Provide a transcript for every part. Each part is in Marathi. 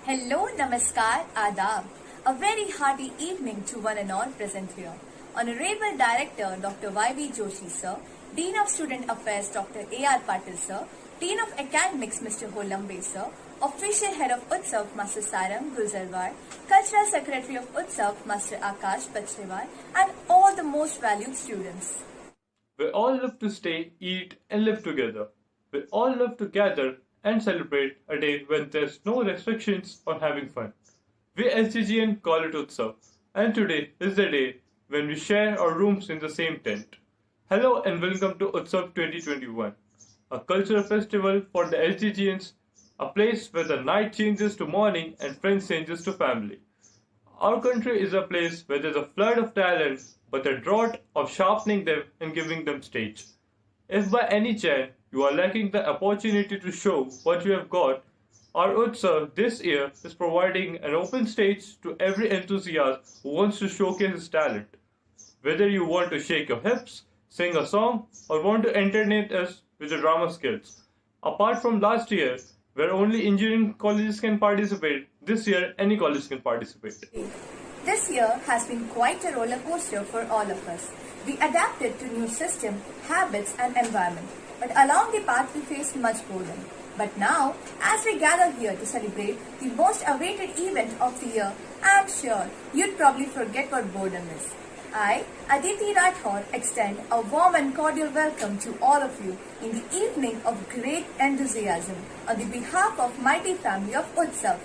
Hello, Namaskar, Adab. A very hearty evening to one and all present here. Honorable Director Dr. Y.V. Joshi Sir, Dean of Student Affairs Dr. A.R. Patil Sir, Dean of Academics Mr. Holambe Sir, Official Head of Utsav Master Sarang Gulzarwar, Cultural Secretary of Utsav Master Akash Pachrewal, and all the most valued students. We all love to stay, eat and live together. We all love to gather and celebrate a day when there's no restrictions on having fun. We SGGN call it Utsav, and today is the day when we share our rooms in the same tent. Hello and welcome to Utsav 2021, a cultural festival for the SGGNs, a place where the night changes to morning and friends changes to family. Our country is a place where there's a flood of talent, but a drought of sharpening them and giving them stage. If by any chance you are lacking the opportunity to show what you have got, our Utsav this year is providing an open stage to every enthusiast who wants to showcase his talent. Whether you want to shake your hips, sing a song, or want to entertain us with your drama skills. Apart from last year, where only engineering colleges can participate, this year any college can participate. This year has been quite a roller coaster for all of us. We adapted to new system, habits and environment. But along the path we faced much boredom. But now, as we gather here to celebrate the most awaited event of the year, I am sure you'd probably forget what boredom is. I, Aditi Rathore, extend a warm and cordial welcome to all of you in the evening of great enthusiasm on the behalf of mighty family of Utsav.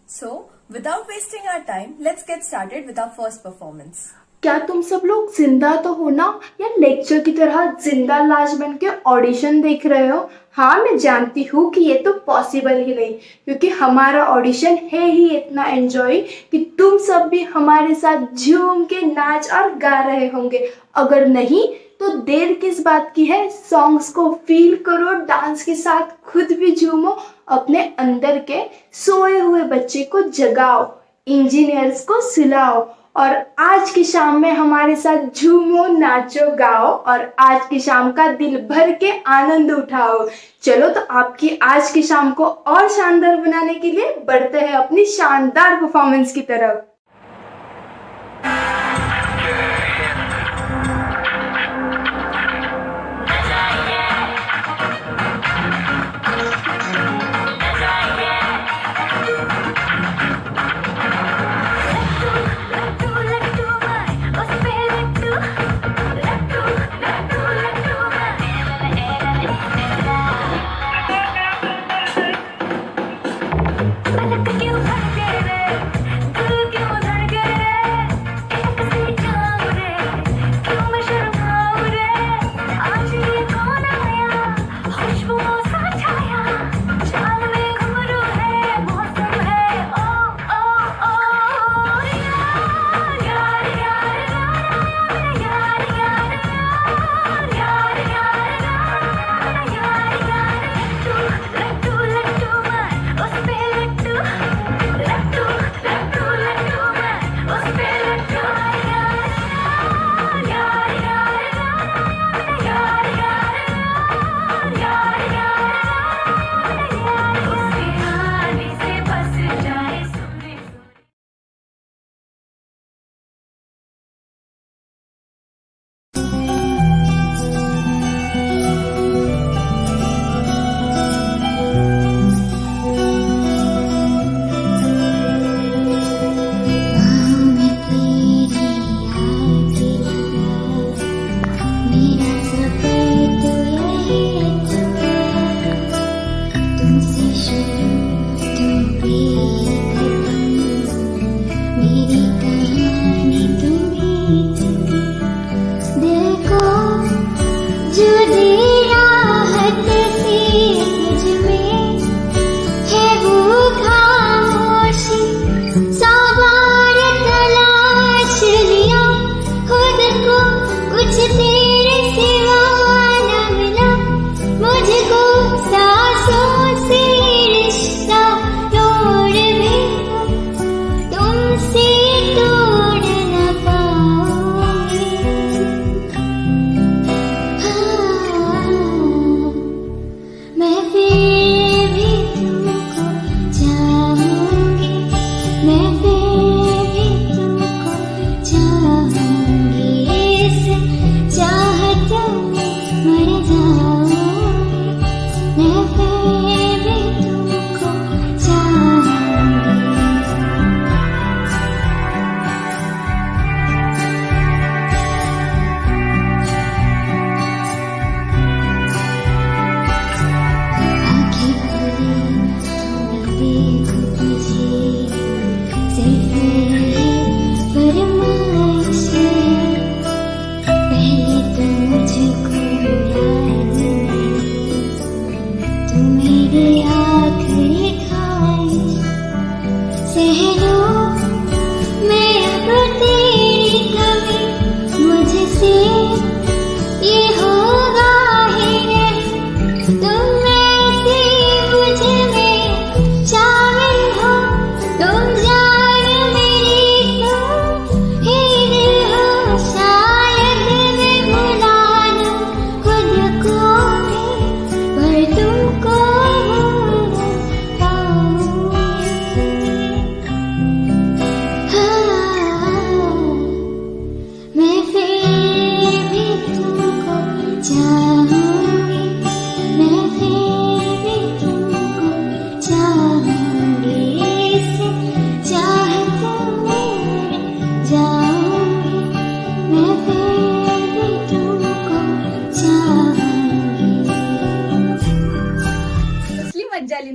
So, without wasting our time, let's get started with our first performance. क्या तुम सब लोग जिंदा तो हो ना, या लेक्चर की तरह जिंदा लाश बन के ऑडिशन देख रहे हो? हाँ, मैं जानती हूँ कि ये तो पॉसिबल ही नहीं, क्योंकि हमारा ऑडिशन है ही इतना एंजॉय कि तुम सब भी हमारे साथ झूम के नाच और गा रहे होंगे। अगर नहीं तो देर किस बात की है? सॉन्ग्स को फील करो, डांस के साथ खुद भी झूमो, अपने अंदर के सोए हुए बच्चे को जगाओ, इंजीनियर्स को सुलाओ और आज की शाम में हमारे साथ झूमो, नाचो, गाओ और आज की शाम का दिल भर के आनंद उठाओ। चलो तो आपकी आज की शाम को और शानदार बनाने के लिए बढ़ते हैं अपनी शानदार परफॉर्मेंस की तरफ। मैं फिर भी तुमको चाहूं।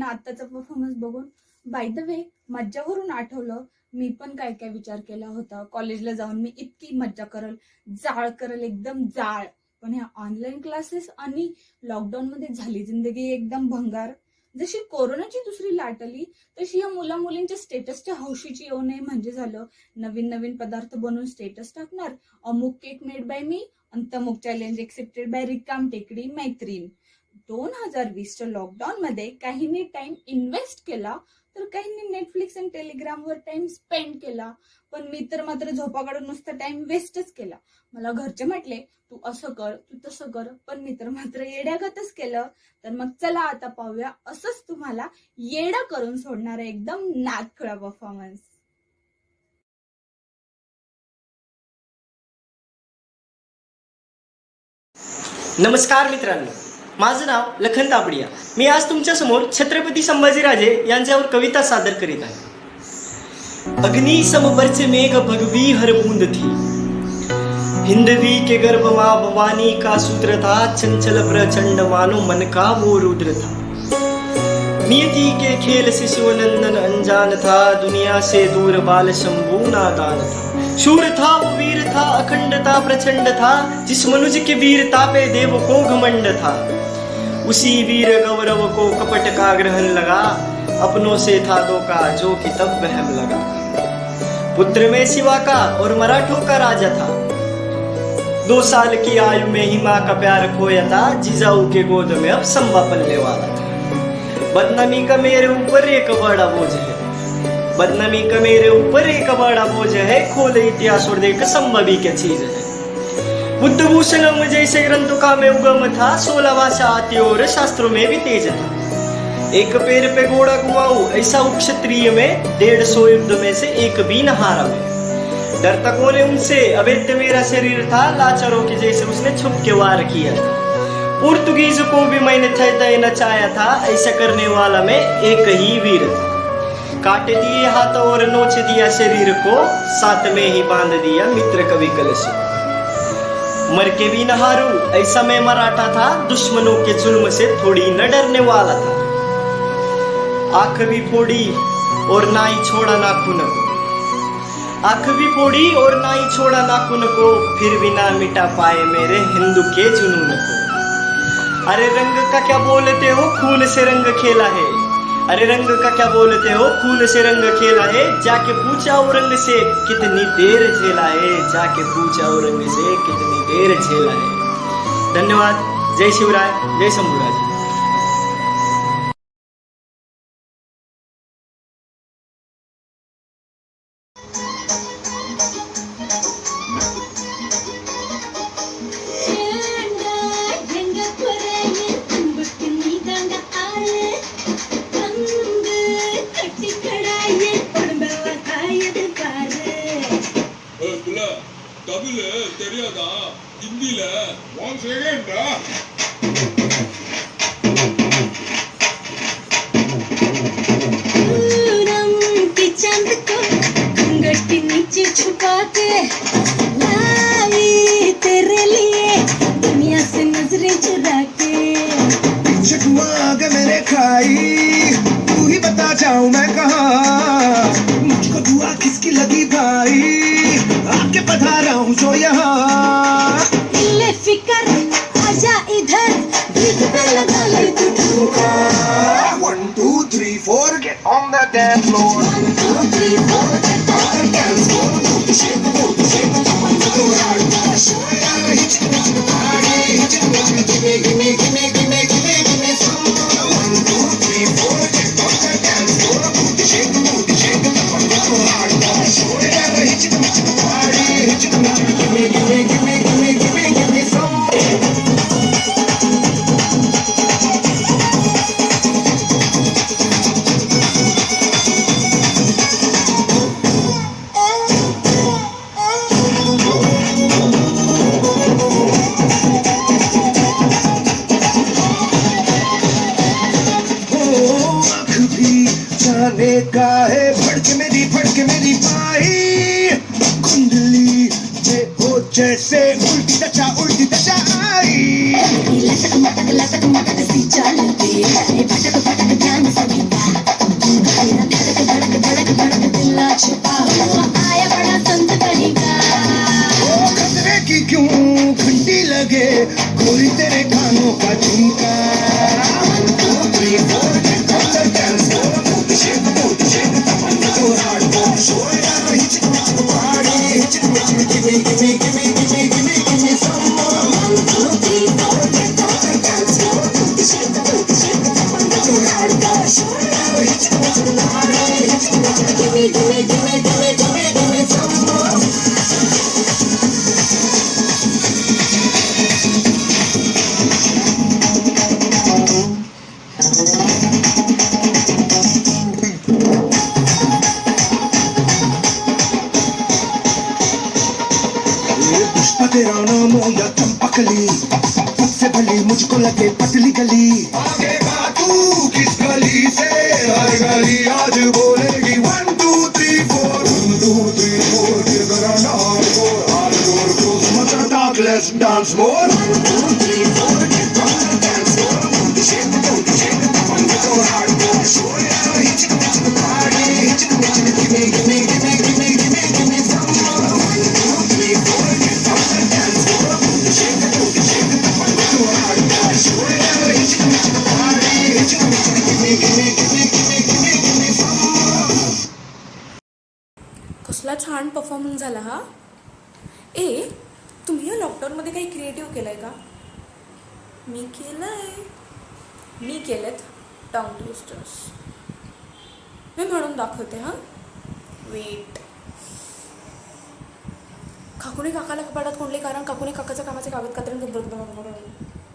ना आत्ताचा परफॉर्मन्स बघून. बाय द वे, मज्जावरून आठवलं, मी पण काय काय विचार केला होता. कॉलेजला जाऊन मी इतकी मज्जा करल, जाळ करल, एकदम जाळ. पण ह्या ऑनलाईन क्लासेस आणि लॉकडाऊन मध्ये झाली जिंदगी एकदम भंगार. जशी कोरोनाची दुसरी लाट आली तशी या मुला मुलींच्या स्टेटसच्या हौशीची येऊ नये म्हणजे झालं. नवीन नवीन पदार्थ बनवून स्टेटस टाकणार, अमुक केक मेड बाय मी आणि तमुक चॅलेंज एक्सेप्टेड बाय रिकाम टेकडी मैत्रीण. 2020च्या लॉकडाऊन मध्ये काहींनी टाइम इन्व्हेस्ट केला तर काहींनी नेटफ्लिक्स आणि टेलिग्रामवर टाइम स्पेंड केला. पण मी तर मात्र झोपा काढून नुसता टाइम वेस्टच केला. मला घरचे म्हटले तू असं कर, तू तसं कर, पण मी तर मात्र येड्यागतच केलं. तर मग चला आता पाहूया असंच तुम्हाला येडा करून सोडणारा एकदम नादखुळा परफॉर्मन्स. नमस्कार मित्रांनो, माझं नाव लखन तापडिया. मी आज तुमच्यासमोर छत्रपती संभाजीराजे यांच्यावर कविता सादर करीत आहे. अग्नि समबरचे मेघ भगवी हर बूंद थी, हिंदवी के गर्भ माँ भवानी का सूत्र था, चंचल प्रचंड मानो मन का वो रुद्र था. नियति के खेल से शिवनंदन अनजान था, दुनिया से दूर बाल शंभू नादान था. शूर था वो वीर था, अखंडता प्रचंड था, जिस मनुज के वीरता पे देव को घमंड था. उसी वीर गौरव को कपट का ग्रहण लगा, अपनों से था धोखा जो कि तब वहम लगा. पुत्र में शिवा का और मराठों का राजा था, 2 साल की आयु में ही माँ का प्यार खोया था, जिजाऊ के गोद में अब संभा पलने वाला था. बदनामी का मेरे ऊपर एक बड़ा बोझ है, बदनामी का मेरे ऊपर एक बड़ा बोझ है, खोल इतिहास और देख संभवी क्या चीज है. बुद्ध भूषणम जैसे ग्रंथों का में उगम था, 16 भाषा आती और शास्त्रों में भी तेज था. एक पैर पे घोड़ा घुमाऊं ऐसा क्षत्रिय में, 150 युद्ध में से एक भी न हारा में. डरता कौन है उनसे, अवैध मेरा शरीर था, लाचारों के जैसे उसने छुप के वार किया था. पुर्तगीज को भी मैंने तय नचाया था, ऐसा करने वाला मैं एक ही वीर था. काट दिए हाथ और नोच दिया शरीर को, साथ में ही बांध दिया मित्र कवि कलश. मर के भी न हारू ऐसा मैं मराठा था, दुश्मनों के जुल्म से थोड़ी न डरने वाला था. आंख भी फोड़ी और ना ही छोड़ा नाखून को, आंख भी फोड़ी और ना ही छोड़ा नाखून को, फिर भी ना मिटा पाए मेरे हिंदू के जुनून को. अरे रंग का क्या बोलते हो, खून से रंग खेला है. अरे रंग का क्या बोलते हो, खून से रंग खेला है, जाके पूछा औरंग से कितनी देर झेला है, जाके पूछा औरंग से कितनी देर झेला है. धन्यवाद. जय शिवराय, जय शंभूराज. தமிழ் தெரியாதா? ஹிந்தில 1 செகண்ட்டா. पूनम के चांद को घूंघट के नीचे छुपा के लाई तेरे लिए दुनिया से नजरें चुरा के. चुआ के मेरे खाई, तू ही बता जाऊं मैं कहाँ, मुझको दुआ किसकी लगी भाई, आके पधारा हूँ जो यहाँ. ले फिकर आजा इधर, बीच पे लगा ले तू ठुमका. 1 2 3 4 get on the dance floor. 1 2 3 4 get on the dance floor. Move the shake, move the shake, move the hard. Show ya hit the party, hit the give me, give me, give me, give me, give me, give me some. 1 2 3 4 get on the dance floor. Move the shake, move the shake, move the hard. Show ya hit the party, hit the give me, give me, give me, give me, give me, give me some. जाने का है फड़के मेरी पाई, कुंडली जे हो जैसे उल्टी दशा आई. तेरी लटक मटक सी चलती है भटक भटक ध्यान सभी का तेरा धड़क भड़क दिल ना छुपा हुआ आया बड़ा संत तरीका खतरे की क्यों घंटी लगे गोरी तेरे कानों का झुमका 1 2 3 4 get dance move shake tamanna to hardcore show ya hit party give me some more 1 2 3 4 get dance move shake tamanna to hardcore show ya hit party give me some more तेरा नाम हो या चंपकली सबसे भली मुझको लगे पतली गली आगे तू किस गली से हर गली आज बोलेगी 1 2 3 4 1 2 3 4 give it an hardcore close mother dog let's dance more 1 2 3 4 get on the dance floor shake tamanna to hardcore show ya hit the party give me some more 1 2 3 4 get on the dance floor shake tamanna to hardcore show ya hit the party give me some more कसला छान परफॉर्मन्स झाला हा. ए तुम्ही या लॉकडाऊनमध्ये काही क्रिएटिव्ह केलं आहे का? मी केलेत टंग ट्विस्टर्स. मी म्हणून दाखवते हां. वेट. काकुने काकाला कपाटात कोंडले कारण काकुने काकाच्या कामाचे कागद कात्रीन.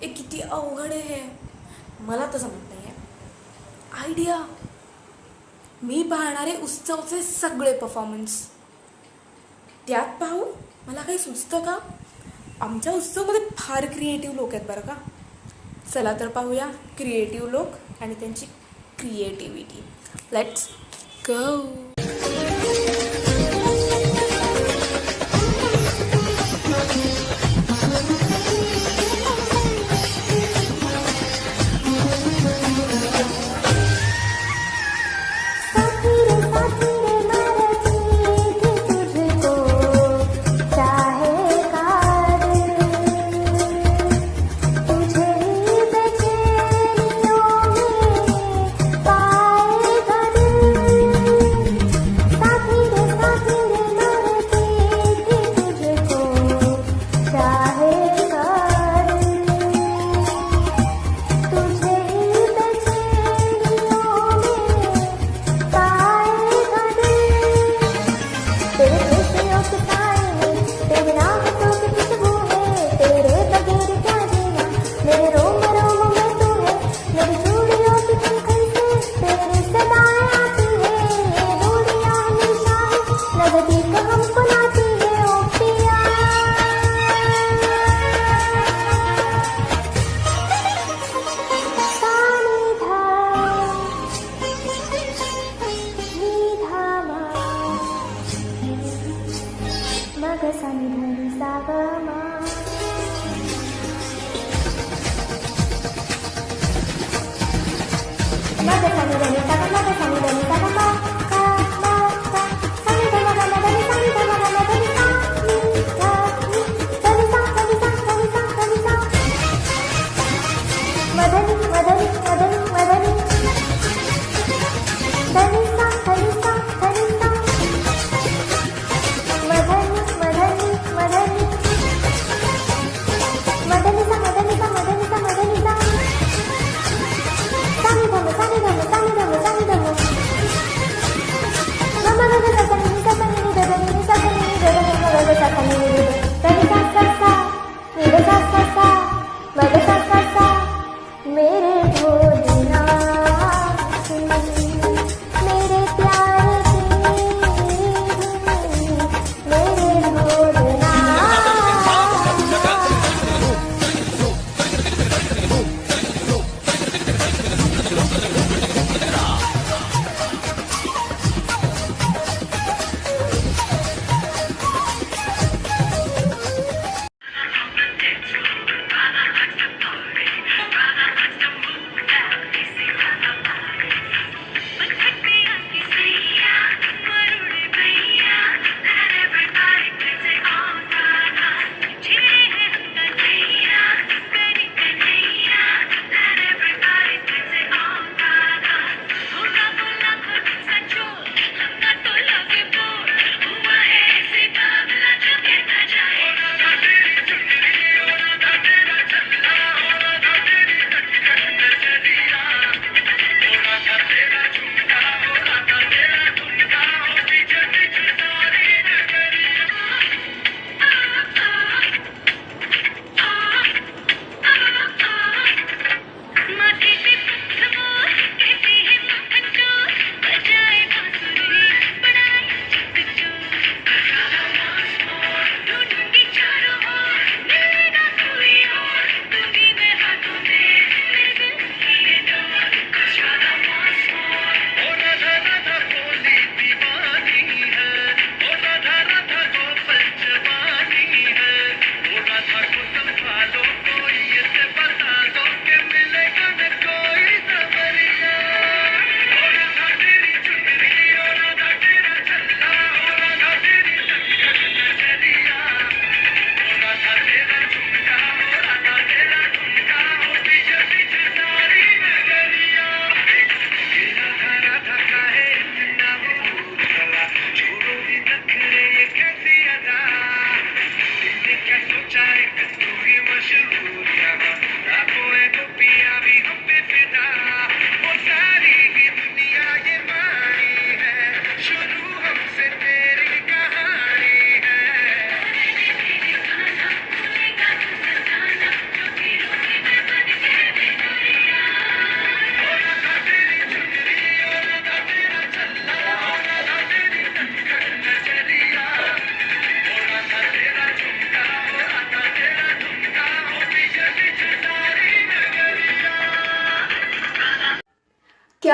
ए किती अवघड आहे हे. मला तर जमत नाही आहे. आयडिया. मी पाहणारे उत्सवचे सगळे परफॉर्मन्स त्यात पाहू मला काही सुचतं का? आमच्या उत्सवमध्ये फार क्रिएटिव्ह लोक आहेत बरं का. चला तर पाहूया क्रिएटिव्ह लोक आणि त्यांची क्रिएटिव्हिटी. Let's go.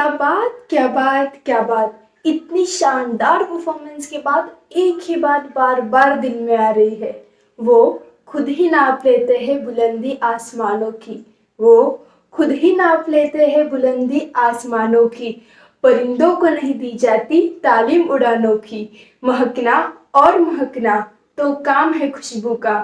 क्या बात क्या बात क्या बात, इतनी शानदार परफॉर्मेंस के बाद एक ही बात बार बार दिल में आ रही है। वो खुद ही नाप लेते हैं बुलंदी आसमानों की, वो खुद ही नाप लेते हैं बुलंदी आसमानों की। परिंदों को नहीं दी जाती तालीम उड़ानों की। महकना और महकना तो काम है खुशबू का।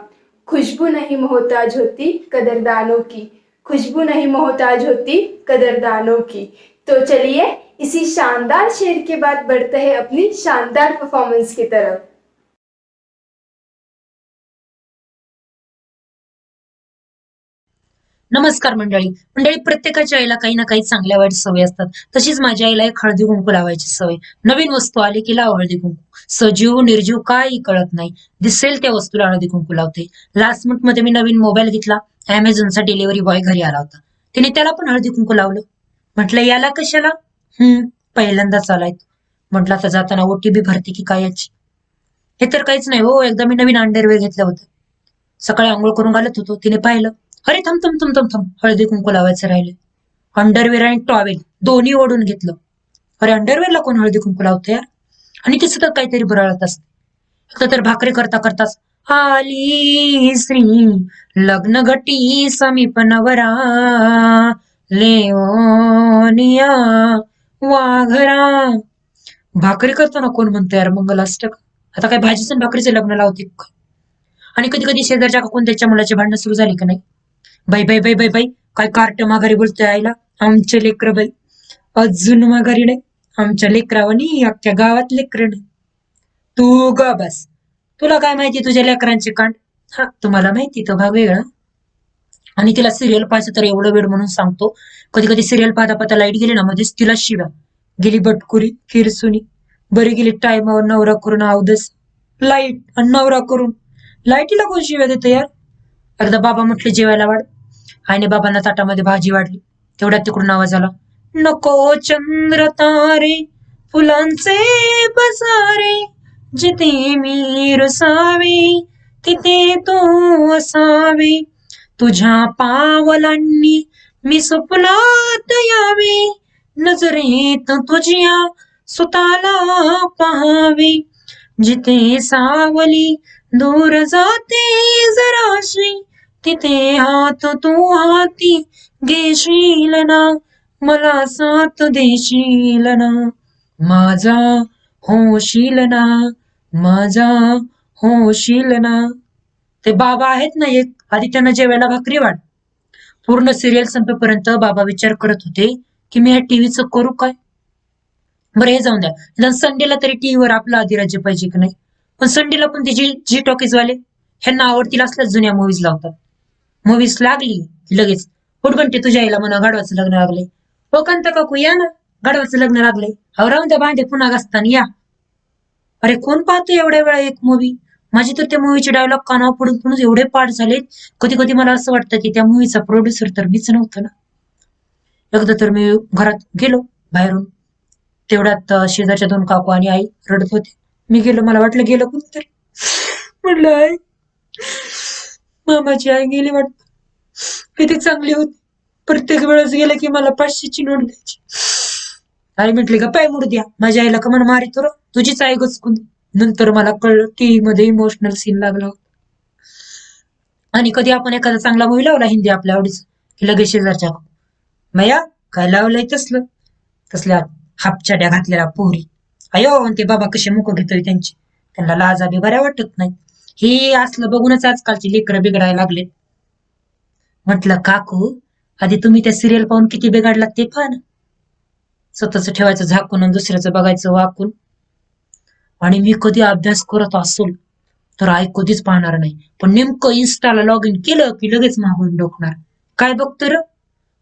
खुशबू नहीं मोहताज होती कदरदानों की, खुशबू नहीं मोहताज होती कदरदानों की। तो चलिए इसी शानदार शेर के बाद बढ़ते हैं अपनी शानदार परफॉर्मेंस की तरफ। नमस्कार मंडळी. प्रत्येकाच्या आईला काही ना काही चांगल्या वाईट सवयी असतात. तशीच माझ्या आईला एक हळदी कुंकू लावायची सवय. नवीन वस्तू आली की लाव हळदी कुंकू. सजीव निर्जीव काही कळत नाही, दिसेल त्या वस्तूला हळदी कुंकू लावते. लास्ट मंथ मध्ये मी नवीन मोबाईल घेतला. अमेझॉनचा डिलिव्हरी बॉय घरी आला होता. तिने त्याला पण हळदी कुंकू लावलं. म्हटलं याला कशाला? पहिल्यांदाच आलाय. म्हटलं आता जाताना ओटीपी भरते की काय याची. हे तर काहीच नाही हो. एकदा मी नवीन अंडरवेअर घेतलं होतं. सकाळी आंघोळ करून घालत होतो. तिने पाहिलं, अरे थांब थांब थांब थांब थांब, हळदी कुंकू लावायचं राहिले. अंडरवेअर आणि टॉवेल दोन्ही ओढून घेतलं. अरे अंडरवेअरला कोण हळदी कुंकू लावतं यार. आणि ती सतत काहीतरी बरळत असते. एकदा तर भाकरी करता करताच आली श्री लग्न घटी समीप नवरा लेओनिया वाघरा. भाकरी करताना कोण म्हणतं यार मंगलाष्टक. आता काय भाजीचं आणि भाकरीचं लग्न लावते. आणि कधी कधी शेजारच्या का कोणत्याच्या मुलाचे भांडणं सुरू झाली का नाही, बाई बाई बाई बाई बाई काय कार्ट माघारी बोलतोय आईला. आमचे लेकर बाई अजून माघारी नाही. आमच्या लेकरावानी अख्ख्या गावात लेकर नाही. तू ग बस, तुला काय माहिती तुझ्या लेकरांचे कांड. हा तुम्हाला माहिती तो भाग वेगळा. आणि तिला सिरियल पाहायचं तर एवढं वेळ म्हणून सांगतो. कधी कधी सिरियल पाहता पाहता लाईट गेली ना, मध्येच तिला शिव्या. गेली बटकुरी किरसुनी, बरी गेली टायमावर नवरा करून अवदस. लाईट आणि नवरा करून लाईटीला कोण शिव्या देतं यार. एकदा बाबा म्हटले जेवायला वाढ. आईने बाबांना ताटामध्ये भाजी वाढली. तेवढ्यात तिकडून आवाज आला, नको चंद्र तारे फुलांचे पसारे, जिथे मी रुसावे तिथे तू असावे, तुझ्या पावलांनी मी स्वप्नात यावे, नजरेत तुझ्या स्वतःला पहावे, जिथे सावली दूर जाते जराशी, तिथे हात तू हाती घेशील ना, मला साथ देशील ना, माझा होशील ना, माझा होशील ना. ते बाबा आहेत ना एक, आधी त्यांना जेवायला भाकरी वाढ. पूर्ण सिरियल संपेपर्यंत बाबा विचार करत होते की मी ह्या टीव्हीचं करू काय. बरं हे जाऊन द्या, संडेला तरी टीव्हीवर आपलं अधिराज्य पाहिजे की नाही. पण संडेला पण ते जी टॉकीज वाले ह्यांना आवडतील असल्याच जुन्या मूवीज लावतात. मूवीज लागली लगेच उठबंटे तुझ्या आईला म्हणा गाढवाचं लग्न लागले. हो कांता काकू या ना, गाढवाचं लग्न लागलंय. अहो राहून द्या भांडे पुन्हा घासताना या. अरे कोण पाहतो एवढ्या वेळा एक मूवी. माझी तर त्या मूवीचे डायलॉग कानावर पडून पडून एवढे पाठ झालेत. कधी कधी मला असं वाटतं की त्या मूवीचा प्रोड्युसर तर मीच नव्हतं ना. एकदा तर मी घरात गेलो बाहेरून, तेवढ्यात शेजारच्या 2 काकू आणि आई रडत होते. मी गेलो, मला वाटलं गेलं कोणतरी. म्हटलं आई, मामाची आई गेली वाटत. किती चांगली होती. प्रत्येक वेळेस गेलं की मला 500ची नोट द्यायची. आई म्हटली का पाय मुड द्या. माझ्या आईला का म्हणून मारितो र, तुझीच आई गचकून. नंतर मला कळलं टीव्ही मध्ये इमोशनल सीन लागला होता. आणि कधी आपण एखादा चांगला मूवी लावला हिंदी आपल्या आवडीचं की लगेच शेजारच्या मया काय लावलंय तसल्या हापचाड्या घातलेल्या पोरी. अयो ते बाबा कसे मुख घेतोय त्यांची, त्यांना लाजा बी बऱ्या वाटत नाही. हे असलं बघूनच आजकालची लेकरं बिघडायला लागलेत. म्हटलं काकू आधी तुम्ही त्या सिरियल पाहून किती बिघडलात ते पहा ना. स्वतःच ठेवायचं झाकून आणि दुसऱ्याचं बघायचं वाकून. आणि मी कधी अभ्यास करत असेल तर आई कधीच पाहणार नाही. पण नेमकं इन्स्टाला लॉग इन केलं की लगेच मागून डोकणार काय बघतं र.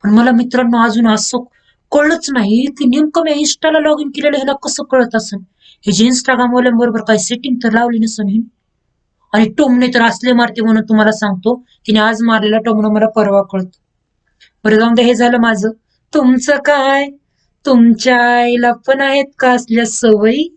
पण मला मित्रांनो अजून असं कळलंच नाही की नेमकं मी इन्स्टाला लॉग इन केलेलं ह्याला कसं कळत असेल. हे जे इंस्टाग्राम वाल्यांबरोबर काही सेटिंग तर लावली नसेल ही. आणि टोमने तर असले मारते म्हणून तुम्हाला सांगतो, तिने आज मारलेला टोमनं मला परवा कळतो. बरं जाऊन दे, हे झालं माझं. तुमचं काय, तुमच्या आईला पण आहेत का असल्या सवयी.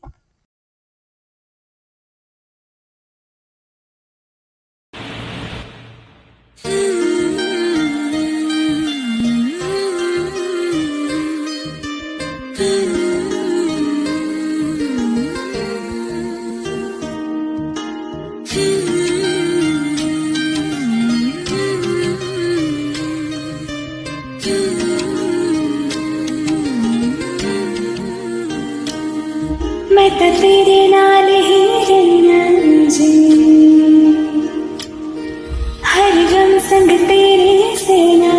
संग तेरे सेना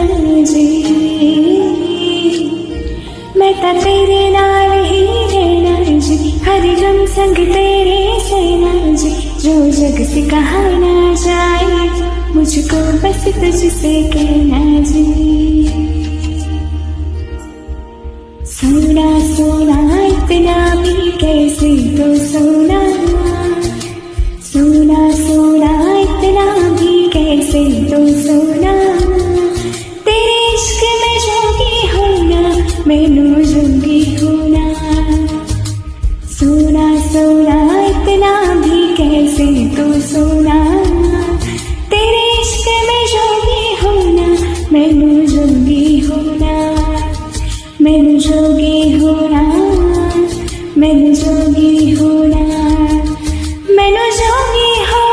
जी, मैं तो तेरे नाल ही रहना जी, हर गम संग तेरे सेना जी, जो जग से कहा ना जाए, मुझको बस तुझसे कहना जी। सोना सोना इतना भी कैसे तो सोना, सोना सोना इतना भी कैसे तो सोना, तेरे इश्क में जोगी होना, मैनू जोगी होना। सोना सोना इतना भी कैसे तो सोना, तेरे इश्क में जोगी होना, मैनू जोगी होना, मैनू जोगी होना, मैनू जोगी होना, मैनू जोगी होना।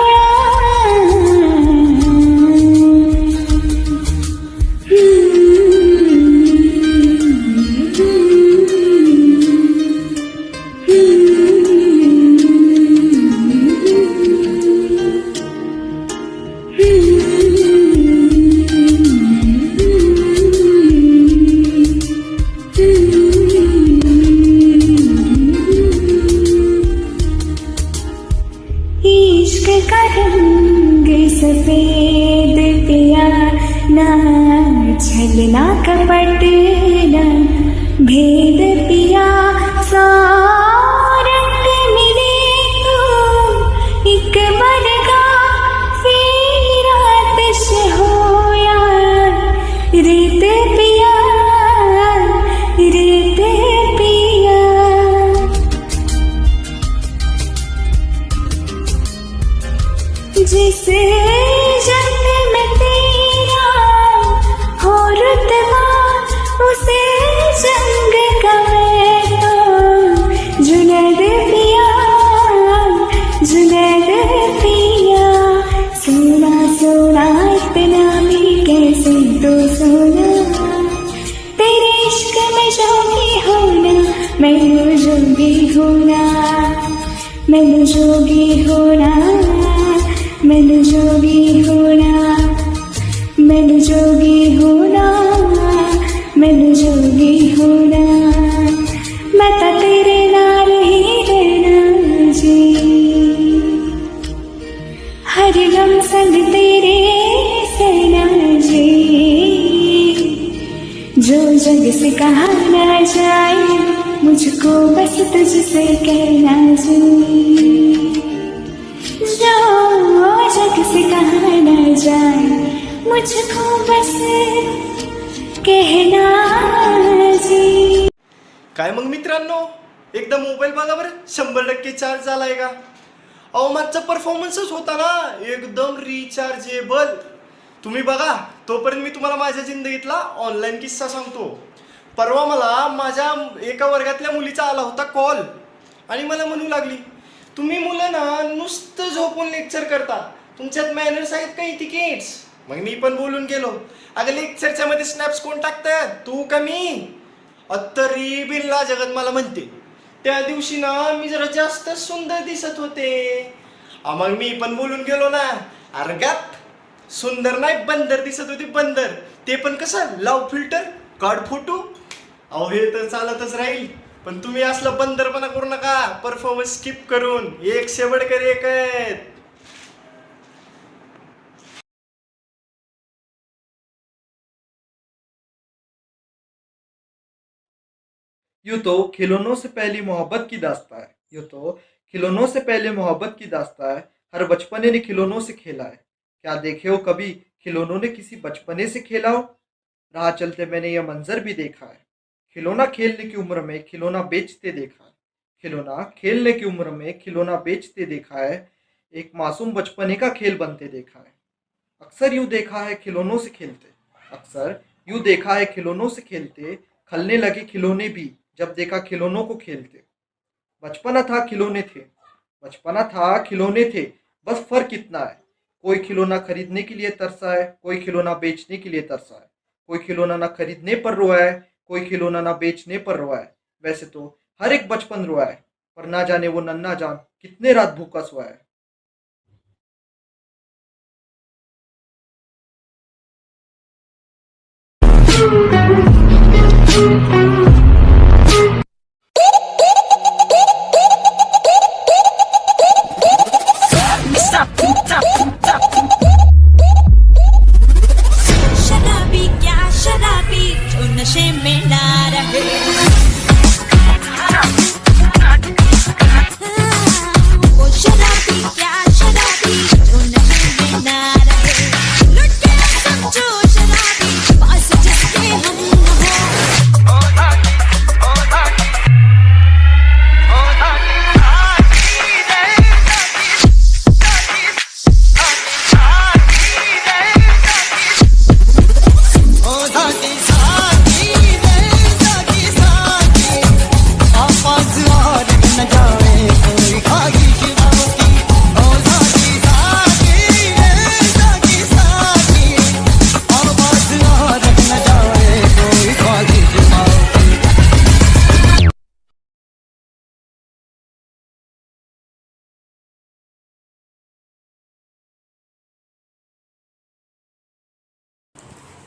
इश्क का रंग सफेद पिया ना, छलना कपट ना भेद पिया, सौ रंग मिले तो एक बरगा, फिर आतिश होया रेत पिया, रेत पिया। जिस जन्म में तेरा हो रुतबा, उसे जंग का मैं तो जुनैद पिया, जुनैद पिया। सोना सोना इतना भी कैसे तो सोना, तेरे इश्क में जोगी होना, मैनू जोगी होना, मैनू जोगी होना, मैनू जोगी होना, मैनू जोगी होना, मैनू जोगी होना। मैं तो तेरे नाल ही रहना जी, हर गम संग तेरे सेना जी, जो जग से कहा ना जाए, मुझको बस तुझसे कहना जी। जो जग से कहा न जाए, मुझको बस कहना जी। काय मग मित्रांनो, एकदा मोबाईल बघा बरं, 100% चार्ज झालाय का? अहो मागचा परफॉर्मन्सच होता ना एकदम रिचार्जेबल. तुम्ही बघा, तोपर्यंत मी तुम्हाला माझ्या जिंदगीतला ऑनलाईन किस्सा सांगतो. परवा मला माझ्या एका वर्गातल्या मुलीचा आला होता कॉल, आणि मला म्हणू लागली, तुम्ही मुलं ना नुसतं झोपून लेक्चर करता, तुमच्यात मॅनर्स आहेत का इथिकेट्स? मग मी पण बोलून गेलो, अगं लेक्चरच्या मध्ये स्नॅप्स कोण टाकतं, तू का मी? तरी बिल्ला जगत मला म्हणते, त्या दिवशी ना मी जरा जास्त सुंदर दिसत होते. मग मी पण बोलून गेलो ना, अर्गात सुंदर नाही बंदर दिसत होती, बंदर. ते पण कसं, लव फिल्टर, कार्ड फोटो. अहो हे तर चालतच राहील, पण तुम्ही असलं बंदरपणा करू नका परफॉर्मन्स स्किप करून. एक शेवटकर एक आहेत. यूं तो खिलौनों से पहली मोहब्बत की दास्तां है, यूं तो खिलौनों से पहले मोहब्बत की दास्तां है, हर बचपने ने खिलौनों से खेला है. क्या देखे हो कभी खिलौनों ने किसी बचपने से खेला हो? राह चलते मैंने यह मंजर भी देखा है, खिलौना खेलने की उम्र में खिलौना बेचते देखा है, खिलौना खेलने की उम्र में खिलौना बेचते देखा है, एक मासूम बचपने का खेल बनते देखा है. अक्सर यूं देखा है खिलौनों से खेलते, अक्सर यूं देखा है खिलौनों से खेलते, खलने लगे खिलौने भी जब देखा खिलौनों को खेलते. बचपना था खिलौने थे, बचपना था खिलौने थे, बस फर्क इतना है, कोई खिलौना खरीदने के लिए तरसा है, कोई खिलौना बेचने के लिए तरसा है, कोई खिलौना ना खरीदने पर रोआ है, कोई खिलौना ना बेचने पर रोआ है. वैसे तो हर एक बचपन रोआ है, पर ना जाने वो नन्हा जान कितने रात भूखा सोया है. शराबी क्या शराबी जो नशे में ना रहे वो शराबी क्या शराबी जो नशे में ना रहे लुट के समझो शराबी पास जिसके हम हो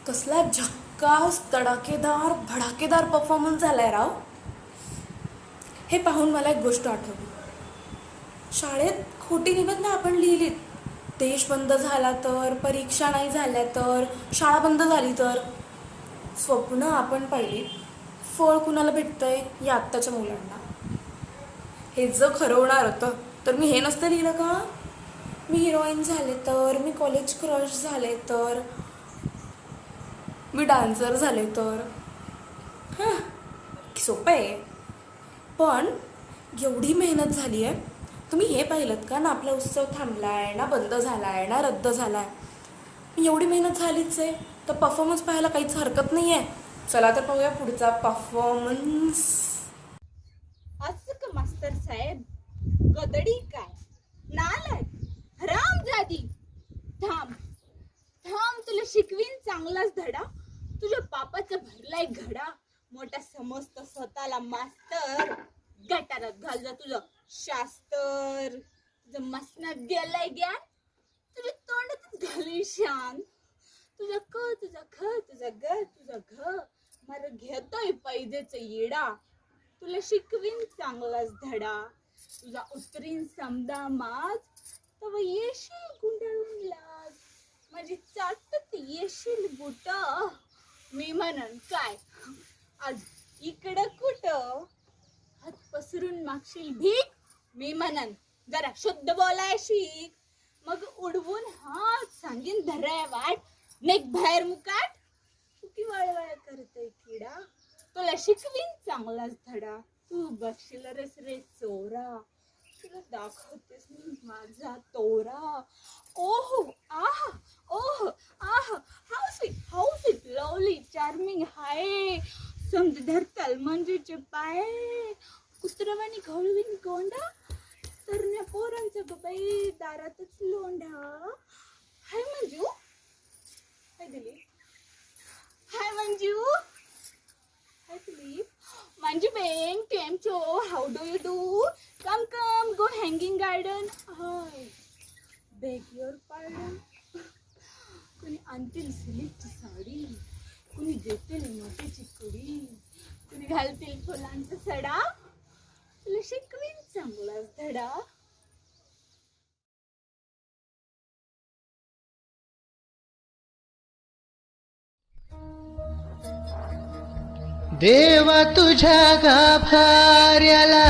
कसला झक्कास तडाकेदार भडाकेदार परफॉर्मन्स झालाय राव. हे पाहून मला एक गोष्ट आठवली. शाळेत खोटी निबंध आपण लिहिलीत. देश बंद झाला तर, परीक्षा नाही झाल्या तर, शाळा बंद झाली तर. स्वप्न आपण पाहिली, फळ कुणाला भेटतंय या आत्ताच्या मुलांना. हे जर खरं होणार होतं तर मी हे नसतं लिहिलं का? मी हिरोईन झाले तर, मी कॉलेज क्रश झाले तर, मी डान्सर झाले तर. हां, सोपं आहे. पण एवढी मेहनत झाली आहे. तुम्ही हे पाहिलं का ना, आपला उत्सव थांबला आहे ना, बंद झाला आहे ना, रद्द झाला आहे. एवढी मेहनत झालीच आहे तर परफॉर्मन्स पाहायला काहीच हरकत नाही आहे. चला तर पाहूया पुढचा परफॉर्मन्स. असं का मास्तर साहेब? गदडी काय, नालायक, हरामजादी. थांब थांब, तुला शिकवीन चांगलाच धडा. तुझ्या पापाचा भरलाय घडा. मोठा समजतो स्वतःला मास्तर. गटारात घाल जा तुझं शास्त्र. तुझं मसनात गेलंय ज्ञान, तुझ्या तोंडातच घाली शान. तुझा क तुझा ख तुझा ग तुझा घ मार घेतोय पैजेच येडा. तुला शिकवीन चांगलाच धडा. तुझा उतरीन समदा माज, तव येशील गुंडाळून लाज. माझी चाटत येशील बुट. मी म्हणन काय आज इकडं कुठं, हात पसरून मागशील भीक. मी म्हणन जरा शुद्ध बोलाय शिक. मग उडवून हात सांगीन धराय वाट. नेक बाहेर मुकाट, चुकी वळवळ करतय किडा. तुला शिकवीन चांगलाच धडा. तू बसशील रेस रे चोरा. तुला दाखवतेस मी माझा तोरा. ओह आह ओह आह, हाऊ स्वीट लवली चार्मिंग हाय. समज धरताल मंजूचे पाय. कुत्रवानी घालवीन गोंडा. तरण्या पोरांचा गबाई दारातच लोंढा. हाय मंजू, हाय दिलीप, हाय मंजू, हाय Dilip. Manju Bang, came to, how do you do? Come, go hanging garden. Hi, beg your pardon. कुणी आणतील सिल्कची साडी, कुणी देतील मोठीची कुडी, कुणी घालतील फुलांचा सडा. तुला शिकवीन चांगलाच धडा. देवा तुझ्या गाभाऱ्याला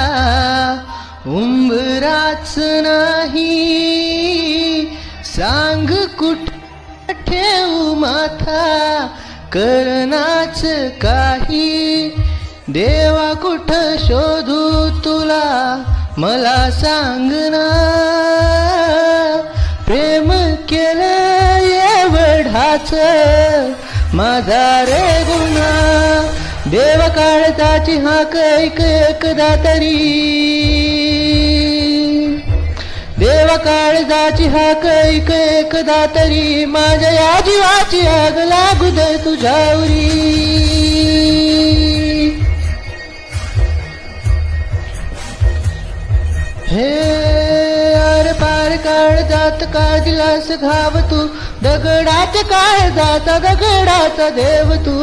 उंबराच नाही. सांग कुठे ठेवू माथा, करणाच काही. देवा कुठं शोधू तुला, मला सांग ना. प्रेम केलं एवढाच माझा रे गुन्हा. देव काळजाची हाक ऐक एकदा तरी. देव काळजाची हाक ऐक एकदा तरी. माझ्या या जीवाची आग लागू दे तुझ्यावरी. हे आर पार काळजात का दिलास घाव तू. दगडाच्या काळजाचा दगडाचा देव तू.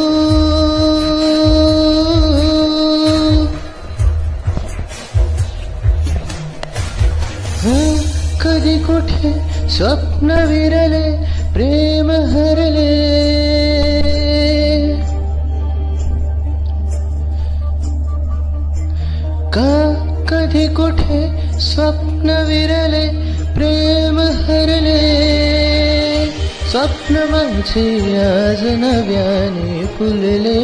कधी कुठे स्वप्न विरले प्रेम हरले, का कधी कुठे स्वप्न विरले प्रेम हरले. स्वप्न माझे आज नव्याने फुलले,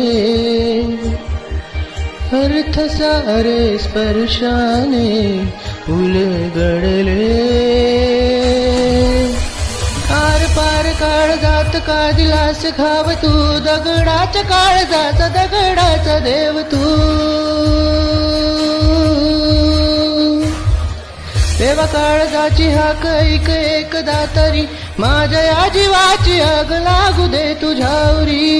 अर्थ सारे स्पर्शाने उलगडले. आर पार काळजात का दिलास खाव तू, दगडाच्या काळजाचा दगडाचा देव तू. देवा काळजाची हाक ऐक एकदा तरी, माझ्या या जीवाची आग लागू दे तुझ्यावरी.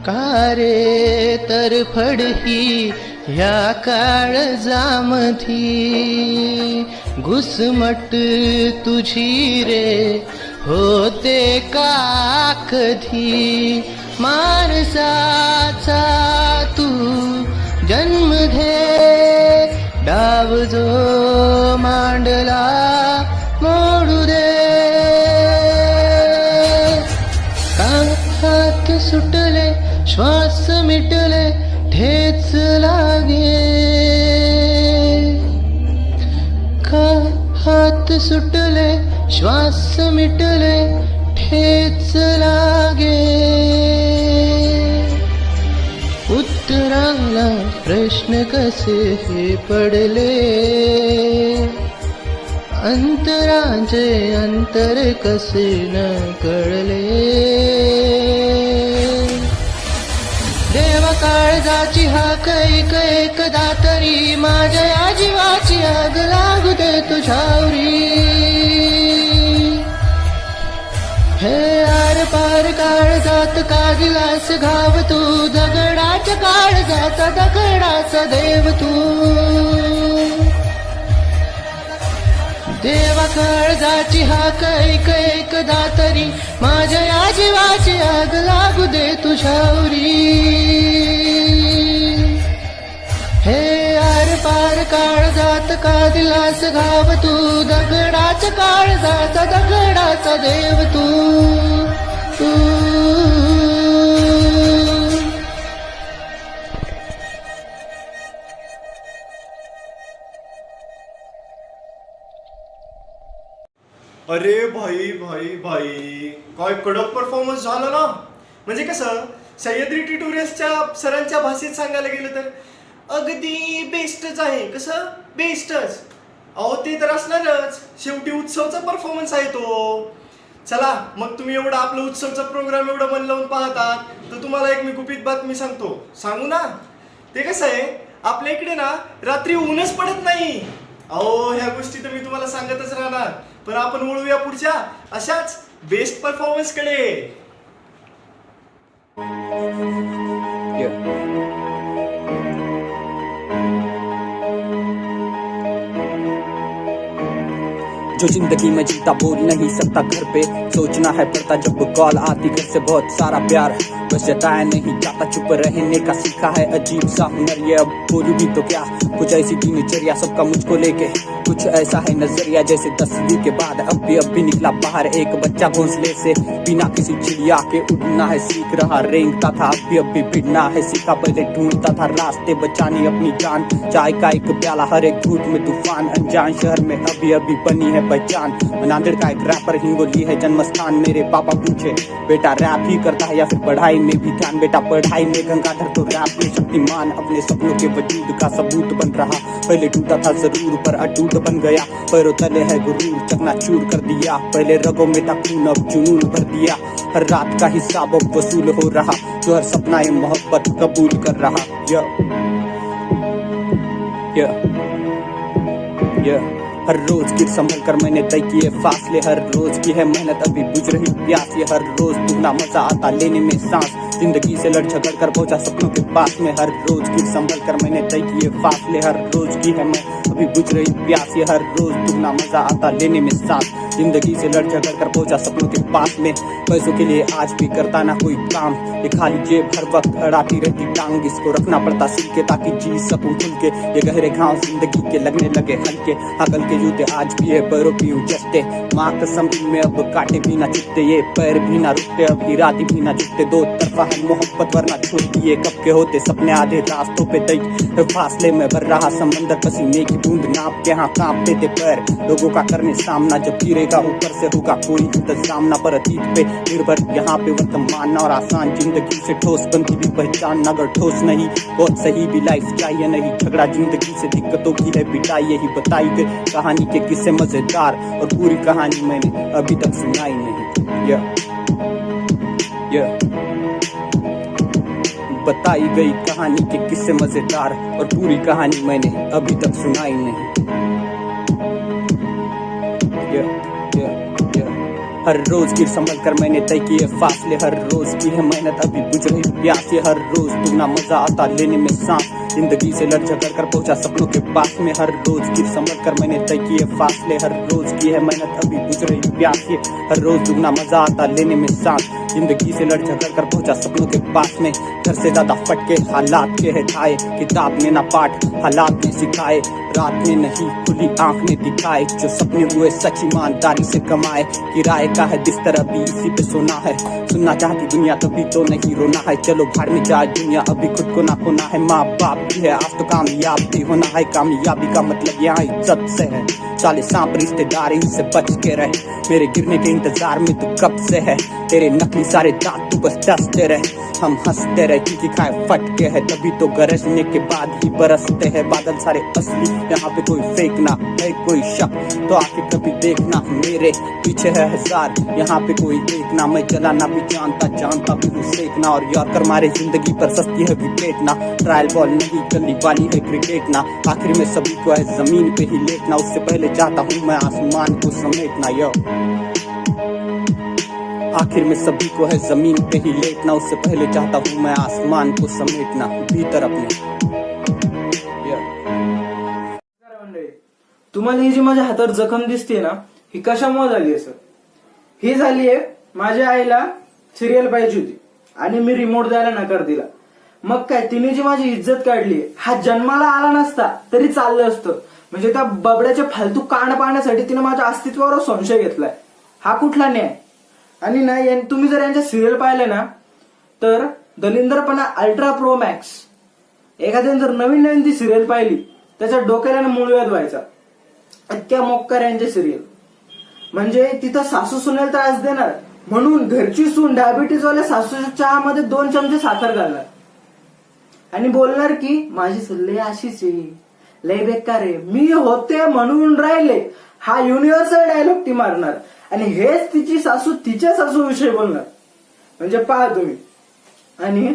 का रे तरफडही ह्या काळजामधी, घुसमट तुझी रे होते का कधी. माणसाचा तू जन्म घे, डाव जो मांडला मोडू दे. हात सुटले श्वास मिटले ठेच लागे, का हात सुटले श्वास मिटले ठेच लागे. उत्तराला प्रश्न कसे हे पडले, अंतराचे अंतर कसे न कळले. देवा काळजाची हाक ऐक एकदा तरी, माझ्या या जीवाची आग लागू दे तुझ्यावरी. हे आर पार काळजात का दिलास घाव तू, दगडाच्या काळजाचा दगडाचा देव तू. देवा काळजाची हाक ऐक एकदा तरी, माझ्या या जीवाची आग लागू दे तुझ्यावरी. हे आर पार काळजात का दिलास घाव तू, दगडाच्या काळजाचा दगडाचा देव तू. अरे भाई भाई भाई, काय कडक परफॉर्मन्स झाला ना. म्हणजे कसं सह्याद्री ट्युटोरियल्सच्या सरांच्या भाषेत सांगायला गेलं तर अगदी बेस्टच आहे. कसं बेस्टच. अहो ते तर असणारच, शेवटी उत्सवचा परफॉर्मन्स आहे तो. चला मग तुम्ही एवढा आपला उत्सवचा प्रोग्राम एवढा मन लावून पाहतात, तर तुम्हाला एक मी गुपित बातमी सांगू ना. ते कसं आहे, आपल्या इकडे ना रात्री ऊनच पडत नाही. अहो ह्या गोष्टी तर मी तुम्हाला सांगतच राहणार, पण आपण वळूया पुढच्या अशाच बेस्ट परफॉर्मन्स कडे. जो जिंदगी में जीता बोल नहीं सकता घर पे, सोचना है पड़ता जब कॉल आती घर से बहुत सारा प्यार, बस जताया नहीं जाता, चुप रहने का सीखा है अजीब सा हुनर ये, अब बोलूं भी तो क्या, कुछ ऐसी दिनचर्या सबका मुझको लेके, कुछ ऐसा है नजरिया जैसे 10वीं के बाद अब भी निकला बाहर एक बच्चा घोंसले से, बिना किसी चिड़िया के उड़ना है सीख रहा, रेंगता था अब भी भिड़ना है सीखा, पहले ढूंढता था रास्ते बचाने अपनी जान, चाय का एक प्याला हर एक धूप में तूफान, अनजान शहर में अभी बनी है पहचान, नांदेड़ का एक रैपर हिंगोली है जन्मस्थान, मेरे पापा पूछे बेटा रैप ही करता है या फिर पढ़ाई में भी ध्यान, बेटा पढ़ाई में गंगाधर तो रैप में शक्तिमान, अपने सपनों के वजूद का सबूत बन रहा, पहले टूटा था जरूर पर अटूट बन गया, पैरों तले है गुरूर चकनाचूर कर दिया। पहले रगों में था खून, अब जुनून भर दिया। हर रात का हिसाब अब वसूल हो रहा, जो हर सपना ये मोहब्बत कबूल कर रहा। हर रोज गिर संभल कर मैंने तय किए फासले, हर रोज की है मेहनत अभी बुझ रही प्यास। ये हर रोज दुगना मजा आता लेने में सांस, जिंदगी से लड़ झगड़ कर पहुंचा सपनों के पास में। हर रोज गिर संभल कर मैंने तय किए फासले, हर रोज की है मैं अभी बुझ रही प्यास। ये हर रोज दुगना मजा आता लेने में सांस, जिंदगी से लड़ झगड़ कर पहुंचा सपनों के पास में। पैसों के लिए आज भी करता ना कोई काम, ये खाली जेब हर वक्त अड़ाती रहती टांग। इसको रखना पड़ता सिल के ताकि जी सकूं खुल के, ये गहरे घाव जिंदगी के लगने लगे हल्के। अकल के जूते आज भी है पैरों पे उजसते, माँ कसम में अब काटे भी ना चुपते। ये पैर भी ना रुकते, अब इरादे भी ना झुकते। दो तरफा है मोहब्बत वरना छूटती है कब के होते सपने आधे रास्तों पे तय। फासले में भर रहा समंदर, पसीने की बूंद नाप के हाँ कांपते थे पैर। लोगों का करने सामना, जब गिरेगा ऊपर से होगा कोई इंतजाम ना। पर अतीत पे निर्भर यहाँ पे वर्तमान और आसान, जिंदगी से ठोस बनती भी पहचान। अगर ठोस नहीं बहुत सही भी लाइफ चाहिए नहीं, झगड़ा जिंदगी से दिक्कतों की है पिटाई। यही बताई गई कहानी के किस्से मजेदार, और पूरी कहानी मैंने अभी तक सुनाई नहीं। बताई गई कहानी के किस्से मजेदार, और पूरी कहानी मैंने अभी तक सुनाई नहीं। हर रोज गिर संभल कर मैंने तय किए फासले, हर रोज की है मेहनत अभी बुझ रही प्यास। ये हर रोज दुगना मजा आता लेने में सांस, जिंदगी से लड़ झगड़ कर पहुंचा सपनों के पास में। हर रोज गिर संभल कर मैंने तय किए फासले, हर रोज की है मेहनत अभी बुझ रही प्यास। ये हर रोज दुगना मजा आता लेने में सांस, जिंदगी से लड़ झगड़ कर पहुंचा सपनों के पास में। घर से ज्यादा फटके हालात के है खाए, किताब में ना पाठ हालात ने सिखाए। रात में नहीं खुली आंख ने दिखाए, जो सपने हुए सच ईमानदारी से कमाए। किराए का है बिस्तर अभी इसी पे सोना है, सुनना चाहती दुनिया कभी तो नहीं रोना है। चलो भाड़ में जाए दुनिया अभी खुद को ना खोना है। माँ बाप भी है आज तो कामयाब भी होना है, कामयाबी का मतलब यहाँ इज्जत से है। साले सांप रिश्तेदार इनसे बच के रहे, मेरे गिरने के इंतजार में तू कब से है। तेरे नकली सारे दांत तू बस डसते रहे, हम हंसते रहे क्योंकि खाए फटके है। तभी तो गरजने के बाद ही बरसते हैं बादल सारे असली, यहाँ पे कोई फेक ना है कोई शक। तो आके कभी देखना मेरे पीछे है हजार, यहाँ पे कोई एक ना। मैं जलाना भी जानता भी हूँ सेकना, और यॉर्कर मारे जिंदगी पर सस्ती है विकेट ना। ट्रायल बॉल नहीं गली वाली है क्रिकेट ना, आखिर में सभी को है जमीन पे ही लेटना। उससे पहले चाहता हूँ मैं आसमान को समेटना। आखिर में सभी को है जमीन पे ही लेटना, उससे पहले चाहता हूँ मैं आसमान को समेटना भीतर अपने। तुम्हाला ही जी माझ्या हातावर जखम दिसते ना, ही कशामुळे झाली सर? ही झाली आहे माझ्या आईला सिरियल पाहिजे होती आणि मी रिमोट द्यायला नकार दिला. मग काय तिने जी माझी इज्जत काढली, हा जन्माला आला नसता तरी चाललं असतं. म्हणजे त्या बबड्याचे फालतू कांड पाहण्यासाठी तिने माझ्या अस्तित्वावर संशय घेतलाय. हा कुठला न्याय? आणि नाही, तुम्ही जर यांच्या सिरियल पाहिले ना तर दलिंदरपणा अल्ट्रा प्रो मॅक्स. एखाद्याने जर नवीन ती सिरियल पाहिली त्याच्या डोक्याला मूळव्याध व्हायचा. इतक्या मोक्कार यांचे सिरियल. म्हणजे तिथं सासू सुनेला त्रास देणार म्हणून घरची सून डायबिटीज वाल्या सासूच्या चहामध्ये 2 चमचे साखर घालणार आणि बोलणार की माझी सल्ले अशीच आहे, लय बेकार आहे, मी होते म्हणून राहिले. हा युनिव्हर्सल डायलॉग ती मारणार आणि हेच तिची सासू तिच्या सासू विषयी बोलणार. म्हणजे पहा तुम्ही. आणि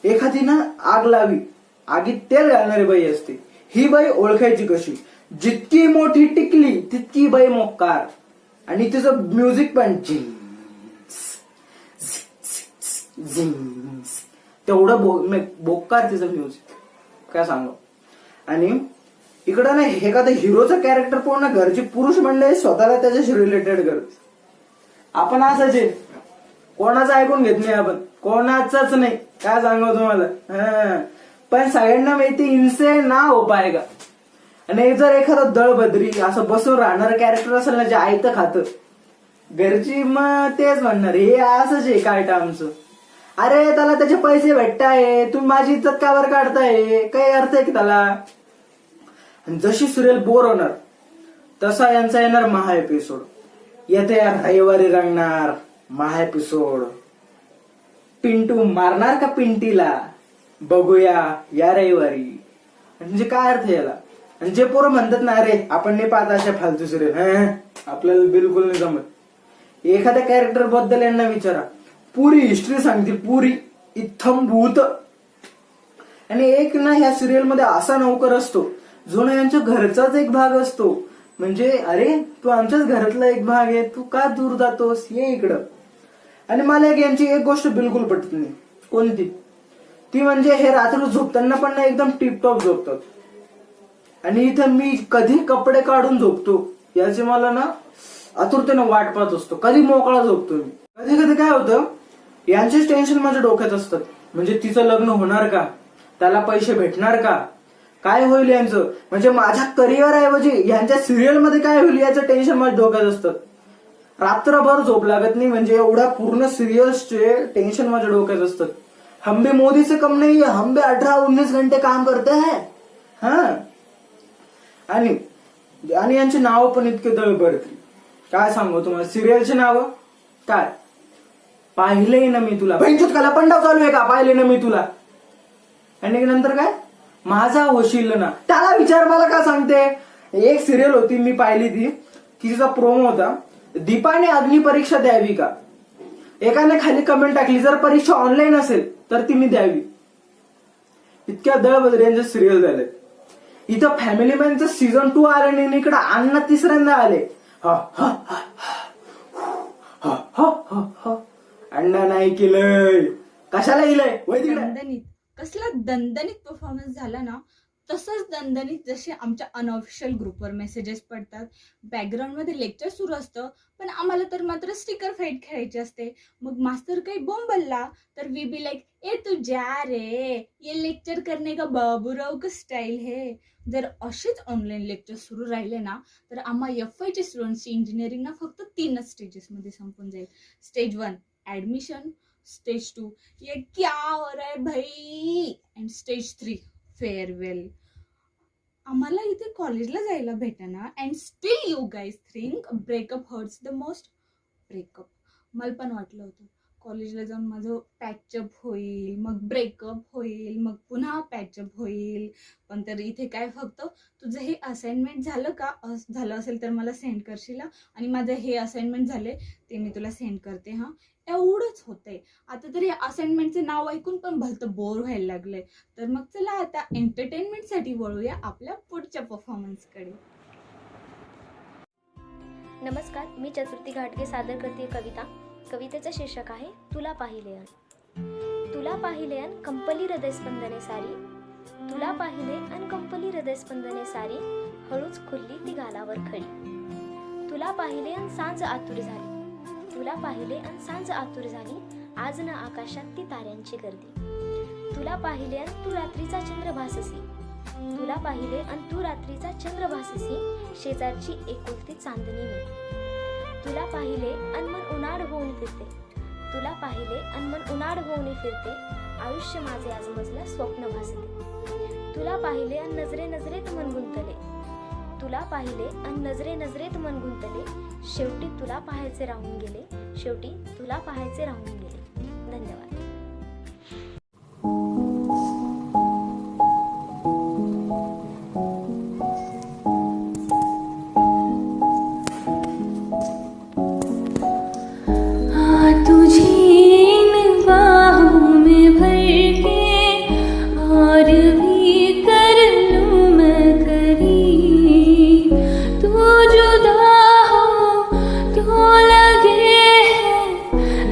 एखादी ना आग लावी, आगीत तेल घालणारी बाई असते. ही बाई ओळखायची कशी? जितकी मोठी टिकली तितकी बाई मोक्कार. आणि तिचं म्युझिक पण तेवढं बोक्कार तिचं म्युझिक, काय सांगू. आणि इकडं ना एखादं हिरोचं कॅरेक्टर पूर्ण घरची पुरुष मंडळी स्वतःला त्याच्याशी रिलेटेड करत. आपण असंच आहे, कोणाचं ऐकून घेत नाही आपण, कोणाचंच नाही. काय सांगू तुम्हाला. पण सगळ्यांना माहिती इनसे ना हो पाएगा. आणि जर एखादं दळभद्री असं बसून राहणारं कॅरेक्टर असेल ना जे आयतं खातं, घरची मग तेच म्हणणार हे असंच आहे काय आमचं. अरे त्याला त्याचे पैसे भेटताय, तुम्ही माझी इज्जत कावर काढताय, काही अर्थ आहे की त्याला. जशी सिरियल बोर होणार तसा यांचा येणार महा एपिसोड. येते रविवारी रंगणार महा एपिसोड. पिंटू मारणार का पिंटीला, बघूया या रविवारी. म्हणजे काय अर्थ याला. आणि जे पोरं म्हणतात ना अरे आपण नाही पाहत अशा फालतू सिरियल, आपल्याला बिलकुल नाही जमत. एखाद्या कॅरेक्टर बद्दल यांना विचारा, पुरी हिस्ट्री सांगतील, पुरी इत्थंभूत. आणि एक ना ह्या सिरियल मध्ये असा नौकर असतो जो ना यांच्या घरचाच एक भाग असतो. म्हणजे अरे तू आमच्याच घरातला एक भाग आहे, तू का दूर जातोस, ये इकडं. आणि मला यांची एक गोष्ट बिलकुल पटत नाही. कोणती? ती म्हणजे हे रात्री झोपताना पण ना एकदम टिपटॉप झोपतात. आणि इथं मी कधी कपडे काढून झोपतो याची मला ना आतुरतेनं वाट पाहत असतो. कधी मोकळा झोपतो मी. कधी कधी काय होतं, यांचेच टेन्शन माझ्या डोक्यात असतात. म्हणजे तिचं लग्न होणार का, त्याला पैसे भेटणार का, काय होईल यांचं, म्हणजे माझ्या करिअर ऐवजी यांच्या सिरियल मध्ये काय होईल याचं टेन्शन माझ्या डोक्यात असतं. रात्रभर झोप लागत नाही, म्हणजे एवढ्या पूर्ण सिरियल्सचे टेन्शन माझ्या डोक्यात असतात. हम भी मोदी से कम नहीं है, हम भी 18-19 घंटे काम करते हैं. आणि यांची नावं पण इतके दळबडती. काय सांगू तुम्हाला, सिरियलची नावं काय, पाहिलंय ना मी तुला, बहिणचोत का लपंडाव चालू आहे का, पाहिले ना मी तुला. आणि नंतर काय, माझा होशील ना, त्याला विचार मला का सांगते. एक सिरियल होती मी पाहिली ती, तिचा प्रोमो होता, दीपाने अग्नी परीक्षा द्यावी का. एकाने खाली कमेंट टाकली, जर परीक्षा ऑनलाईन असेल तर ती मी द्यावी. इतक्या दळबद्र्यांचे सिरियल झाले. इथं फॅमिली मॅनचं सीझन 2 आले आणि इकडे अण्णा तिसऱ्यांदा आले. अण्णा नाही केलंय, कशाला इलंय दणदणीत, कसला दणदणीत परफॉर्मन्स झाला ना, तसंच दणदणीत जसे आमच्या अनऑफिशियल ग्रुपवर मेसेजेस पडतात, बॅकग्राऊंड मध्ये लेक्चर सुरू असतं, पण आम्हाला तर मात्र स्टिकर फाईट खेळायची असते. मग मास्टर काही बॉम्ब बोलला तर वी बी लाईक, ए तू जा रे, ये लेक्चर करने का बाबूराव का स्टाईल है. जर असेच ऑनलाईन लेक्चर सुरू राहिले ना तर आम्हा FYच्या स्टुडंट्सची इंजिनिअरिंग ना फक्त 3च स्टेजेसमध्ये संपून जाईल. स्टेज 1 ऍडमिशन, स्टेज 2 ये क्या हो रहा है भाई, अँड स्टेज 3 फेअरवेल. आम्हाला इथे कॉलेजला जायला भेटेना and still you guys think breakup hurts the most. Breakup मला पण वाटलं होतं कॉलेजला जाऊन माझं पॅचअप होईल, मग ब्रेकअप होईल, मग पुन्हा पॅचअप होईल. पण तर इथे काय, फक्त तुझं हे असाइनमेंट झालं का, झालं असेल तर मला सेंड करशील, आणि माझं हे असाइनमेंट झाले ते मी तुला सेंड करते. एवढंच होतंय. आता तर या असाइनमेंटचं नाव ऐकून पण भलतं बोर व्हायला लागलंय. तर मग चला आता एंटरटेनमेंटसाठी वळूया आपल्या पुढच्या परफॉर्मन्सकडे. नमस्कार, मी चतुर्थी घाटगे सादर करते कविता. कवितेचं शीर्षक आहे तुला पाहिलेयन. तुला पाहिलेयन कंपली हृदयस्पंदने सारी, तुला पाहिले अन कंपली हृदयस्पंदने सारी, हळूच खुलली ती गालावर खडी. तुला पाहिले अन सांज आतुर झाली, तुला पाहिले अन सांज आतुर झाली, आज न आकाशात ती ताऱ्यांची गर्दी. तुला पाहिले अन तू रात्रीचा चंद्र भाससी, तुला पाहिले अन तू रात्रीचा चंद्र भाससी, शेजारची एकुलती चांदणी मी. तुला पाहिले अन मन उन्हाळ होऊन फिरते, तुला पाहिले अन मन उन्हाळ होऊन फिरते, आयुष्य माझे आज मजला स्वप्न भासते. तुला पाहिले अन नजरे नजरेत मन गुंतले, तुला पाहिले अन नजरे नजरेत मन गुंतले, शेवटी तुला पाहायचे राहून गेले, शेवटी तुला पाहायचे राहून गेले. धन्यवाद.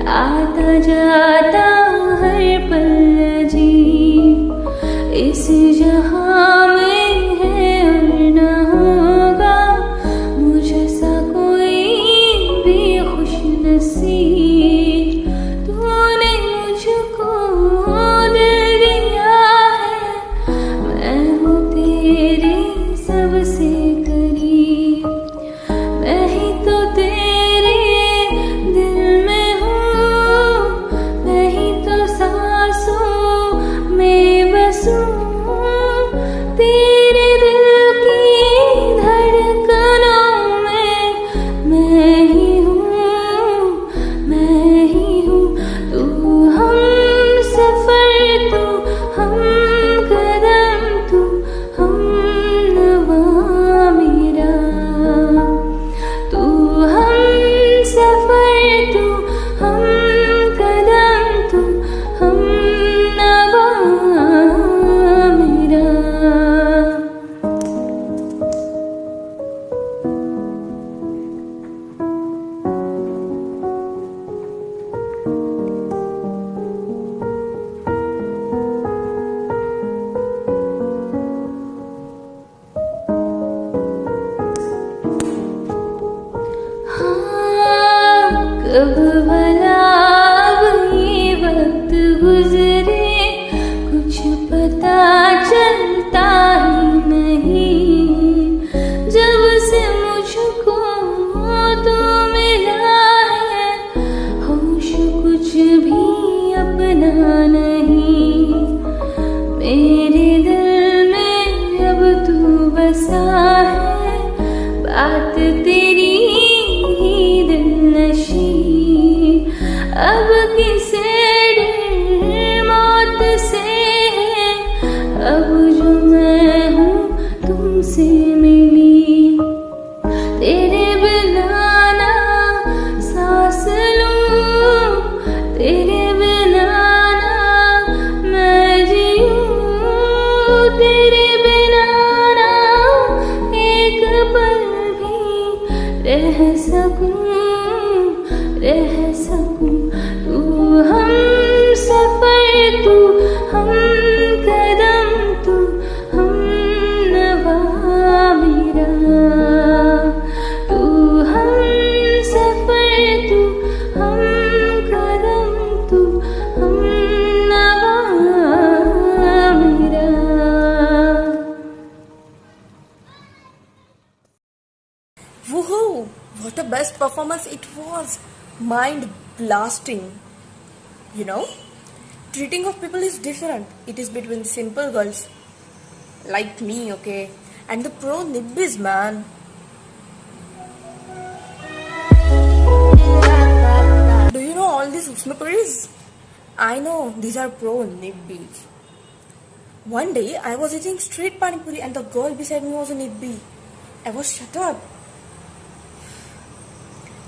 आता मेरे दिल में अब तू बसा है, बात तेरी ही दिल नशी। अब किसे डर मौत से है, अब जो मैं हूँ तुमसे मिली। तेरे बिना ना सांस लूं, तेरे बिना ना मैं जीऊं, तेरे बिना ना एक पल भी रह सकूं। तू हम सफर, तू हम कदम, तू हम नवा मेरा। तू हम सफर, तू हम कदम, तू हम नवा मेरा। Woohoo! What a best performance it was! Mind blasting. You know, treating of people is different. It is between simple girls like me, okay, and the pro nibbis, man. Do you know all these Usmapuris? I know these are pro nibbis. One day I was eating street pani puri and the girl beside me was a nibbi. I was shut up.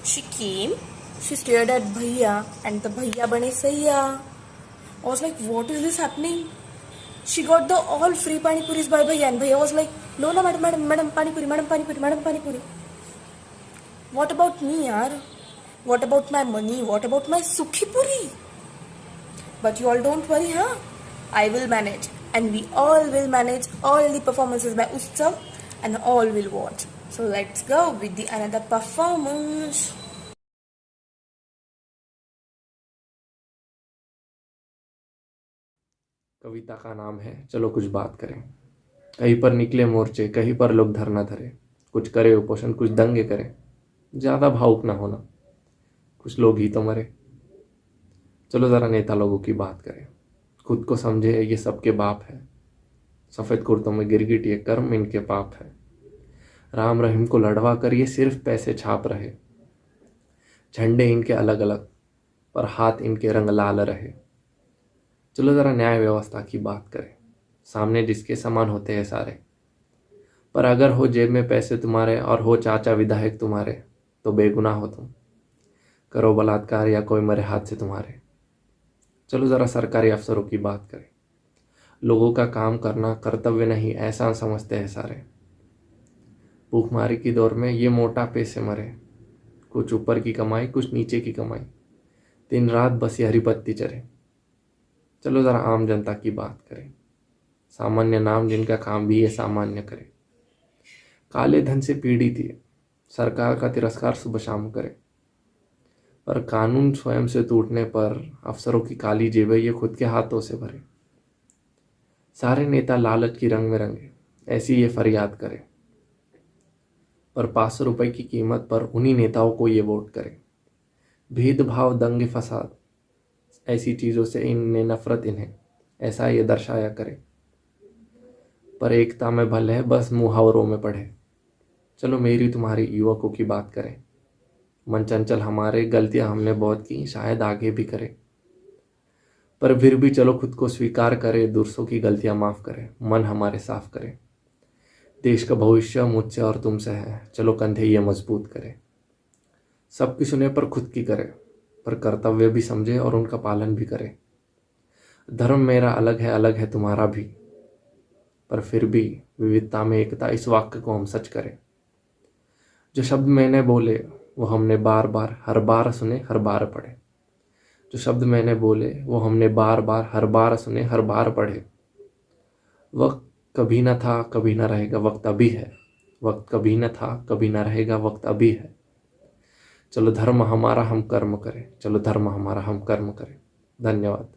She came, she stared at Bhaiya and the Bhaiya bane Saiya. I was like, what is this happening? She got the all free pani puris by Bhaiya and Bhaiya was like, no, madam, pani puri, madam, pani puri, madam, pani puri. What about me, yaar? What about my money? What about my sukhi puri? But you all don't worry, huh? I will manage, and we all will manage all the performances by Utsav and all will watch. So let's go with the another performance. कविता का नाम है चलो कुछ बात करें। कहीं पर निकले मोर्चे, कहीं पर लोग धरना धरे, कुछ करे उपोषण, कुछ दंगे करे। ज़्यादा भावुक ना होना, कुछ लोग ही तो मरे। चलो ज़रा नेता लोगों की बात करें। खुद को समझे ये सबके बाप है। सफ़ेद कुर्तों में गिरगिट ये कर्म इनके पाप है। राम रहीम को लड़वा कर ये सिर्फ पैसे छाप रहे। झंडे इनके अलग अलग पर हाथ इनके रंग लाल रहे। चलो ज़रा न्याय व्यवस्था की बात करें। सामने जिसके समान होते हैं सारे, पर अगर हो जेब में पैसे तुम्हारे और हो चाचा विधायक तुम्हारे तो बेगुनाह हो तुम। करो बलात्कार या कोई मरे हाथ से तुम्हारे। चलो ज़रा सरकारी अफसरों की बात करें। लोगों का काम करना कर्तव्य नहीं ऐसा समझते हैं सारे। भूखमारी की दौर में ये मोटापे से मरे। कुछ ऊपर की कमाई, कुछ नीचे की कमाई, दिन रात बस ये हरी पत्ती चरे। चलो ज़रा आम जनता की बात करें। सामान्य नाम जिनका काम भी ये सामान्य करे। काले धन से पीड़ित ये सरकार का तिरस्कार सुबह शाम करे, पर कानून स्वयं से टूटने पर अफसरों की काली जेबें ये खुद के हाथों से भरे। सारे नेता लालच की रंग में रंगे ऐसी ये फरियाद करे, पर 500 रुपये की कीमत पर उन्हीं नेताओं को ये वोट करे। भेदभाव, दंगे, फसाद ऐसी चीज़ों से इनने नफरत इन्हें ऐसा ये दर्शाया करे, पर एकता में भले है बस मुहावरों में पढ़े। चलो मेरी तुम्हारी युवकों की बात करें। मन चंचल हमारे, गलतियां हमने बहुत की, शायद आगे भी करें, पर फिर भी चलो खुद को स्वीकार करे, दूसरों की गलतियां माफ़ करे, मन हमारे साफ करे। देश का भविष्य मुझसे और तुमसे है, चलो कंधे ये मजबूत करे। सबकी सुने पर खुद की करे, पर कर्तव्य भी समझे और उनका पालन भी करे। धर्म मेरा अलग है तुम्हारा भी, पर फिर भी विविधता में एकता, इस वाक्य को हम सच करें। जो शब्द मैंने बोले वो हमने बार बार हर बार सुने, हर बार पढ़े। जो शब्द मैंने बोले वो हमने बार बार हर बार सुने, हर बार पढ़े। वक्त कभी न था, कभी न रहेगा, वक्त अभी है। वक्त कभी न था, कभी न रहेगा, वक्त अभी है। चलो धर्म हमारा हम कर्म करें, चलो धर्म हमारा हम कर्म करें। धन्यवाद।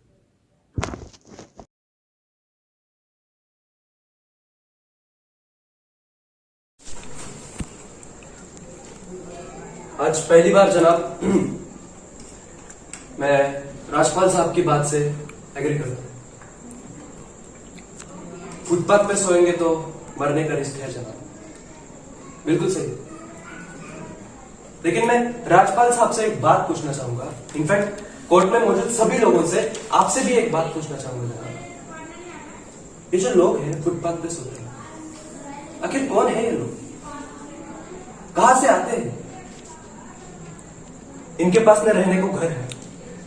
आज पहली बार जनाब मैं राजपाल साहब की बात से एग्री करता हूँ। फुटपाथ पे सोएंगे तो मरने का रिस्क है जनाब। बिल्कुल सही। लेकिन मैं राज्यपाल साहब से एक बात पूछना चाहूंगा, इनफैक्ट कोर्ट में मौजूद सभी लोगों से आपसे भी एक बात पूछना चाहूंगा जनाब। ये जो लोग हैं फुटपाथ पे सोते हैं, आखिर कौन है ये लोग? कहां से आते हैं? इनके पास न रहने को घर है,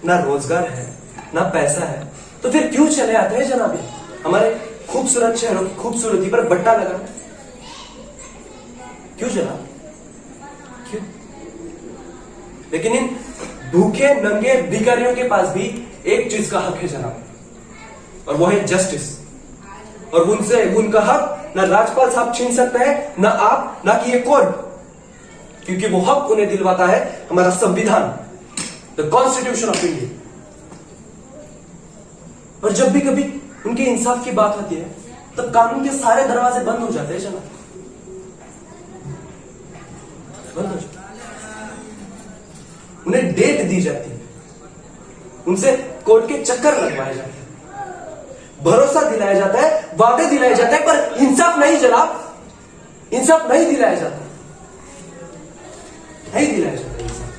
ना रोजगार है, ना पैसा है, तो फिर क्यों चले आते हैं जनाब हमारे खूबसूरत शहरों की खूबसूरती पर बट्टा लगा? क्यों जनाब, क्यों? लेकिन इन भूखे नंगे भिखारियों के पास भी एक चीज का हक है जनाब, और वो है जस्टिस। और उनसे उनका हक ना राज्यपाल साहब छीन सकते हैं, ना आप, ना कि ये कोर्ट, क्योंकि वो हक उन्हें दिलवाता है हमारा संविधान, द कॉन्स्टिट्यूशन ऑफ इंडिया। और जब भी कभी उनके इंसाफ की बात होती है तब कानून के सारे दरवाजे बंद हो जाते हैं जनाब, बंद हो जाते। उन्हें डेट दी जाती है, उनसे कोर्ट के चक्कर लगवाए जाते हैं, भरोसा दिलाया जाता है, वादे दिलाए जाते हैं, पर इंसाफ नहीं जनाब, इंसाफ नहीं दिलाया जाता, नहीं दिलाया जाता इंसाफ।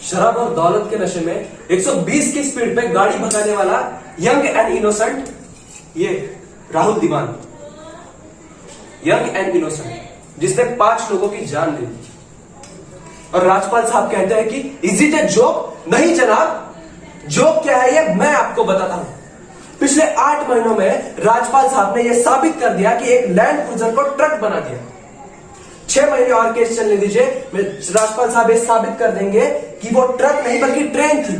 शराब और दौलत के नशे में 120 की स्पीड पे गाड़ी भगाने वाला यंग एंड इनोसेंट ये राहुल दीवान, यंग एंड इनोसेंट, जिसने 5 लोगों की जान ली। और राज्यपाल साहब कहते हैं कि इज इट ए जोक? नहीं जनाब, जोक क्या है ये मैं आपको बताता हूं। पिछले 8 महीनों में राज्यपाल साहब ने यह साबित कर दिया कि एक लैंड क्रूजर को ट्रक बना दिया। 6 महीने और केस चलने दीजिए, राज्यपाल साहब ये साबित कर देंगे कि वो ट्रक नहीं बल्कि ट्रेन थी।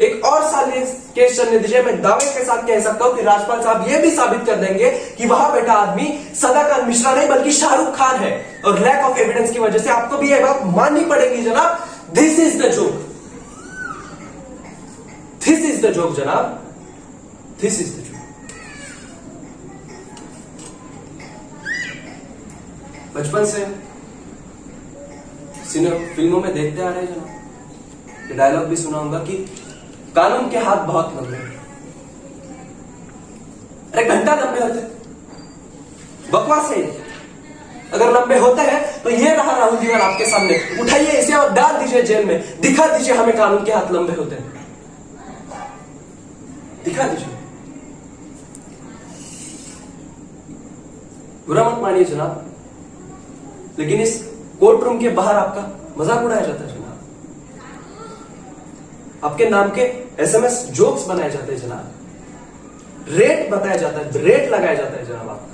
एक और साल केस चलने दीजिए, मैं दावे के साथ कह सकता हूं कि राज्यपाल साहब ये भी साबित कर देंगे कि वहां बैठा आदमी सदाकांत मिश्रा नहीं बल्कि शाहरुख खान है। और लैक ऑफ एविडेंस की वजह से आपको भी यह बात माननी पड़ेगी जनाब, this is the joke, this is the joke जनाब, दिस इज द जोक। बचपन से फिल्मों में देखते आ रहे हैं जनाब, ये डायलॉग भी सुना होगा कि कानून के हाथ बहुत लंबे हैं। अरे घंटा लंबे होते, बकवास है। अगर लंबे होते हैं तो ये रहा राहुल दीवान आपके सामने, उठाइए इसे और डाल दीजिए जेल में, दिखा दीजिए हमें कानून के हाथ लंबे होते हैं, दिखा दीजिए। बुरा मत मानिए जनाब, लेकिन इस कोर्ट रूम के बाहर आपका मजाक उड़ाया जाता है जनाब, आपके नाम के SMS जोक्स बनाए जाते हैं जनाब, रेट बताया जाता है, रेट लगाया जाता है जनाब आपका।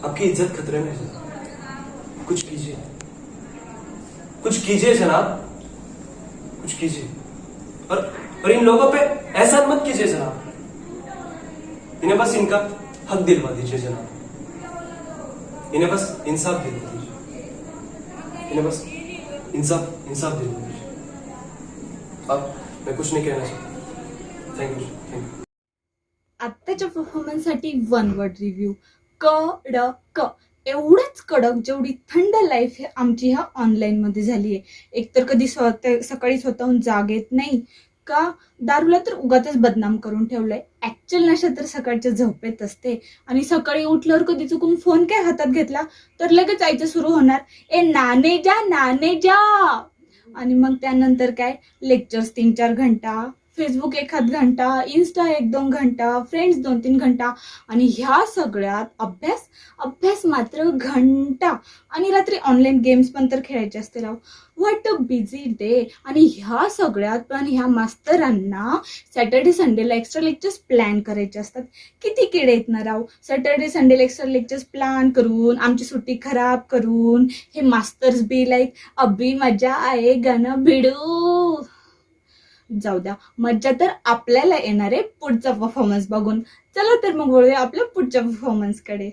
आपकी इज्जत खतरे में है जनाब, कुछ कीजिए, कुछ कीजिए जनाब, कुछ कीजिए। और इन लोगों पे एहसान मत कीजिए जनाब, इन्हें बस इनका हक दिलवा दीजिए जनाब, इन्हें बस इंसाफ दिलवा दीजिए, इन्हें बस इंसाफ दिलवा दीजिए। अब मैं कुछ नहीं कहना चाहता। Thank you, thank you. आत्ताच्या परफॉर्मन्ससाठी 1 वर्ड रिव्ह्यू, कडक, एवढंच कडक जेवढी थंड लाईफ आहे आमची ह्या ऑनलाईन मध्ये झाली आहे. एकतर कधी सकाळी स्वतःहून जाग येत नाही का, दारूला तर उगाचच बदनाम करून ठेवलंय. ऍक्च्युअल नशा तर सकाळच्या झोपेत असते आणि सकाळी उठल्यावर कधी चुकून फोन काय हातात घेतला तर लगेच आईचं सुरू होणार, ए नाणे जा. आणि मग त्यानंतर काय लेक्चर्स 3-4 घंटा, फेसबुक 1-8 घंटा, इन्स्टा 1-2 घंटा, फ्रेंड्स 2-3 घंटा आणि ह्या सगळ्यात अभ्यास मात्र घंटा आणि रात्री ऑनलाईन गेम्स पण तर खेळायचे असते राव. What a busy day. आणि ह्या सगळ्यात पण ह्या मास्तरांना सॅटर्डे संडेला एक्स्ट्रा लेक्चर्स प्लॅन करायचे असतात. किती किडे आहेत ना राव, सॅटर्डे संडेला एक्स्ट्रा लेक्चर्स प्लॅन करून आमची सुट्टी खराब करून हे मास्टर्स बी लाईक अभी मजा आएगा ना भिडू. जाऊ द्या, मज्जा तर आपल्याला येणार आहे पुढचा परफॉर्मन्स बघून. चला तर मग वळूया आपल्या पुढच्या परफॉर्मन्स कडे.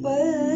पल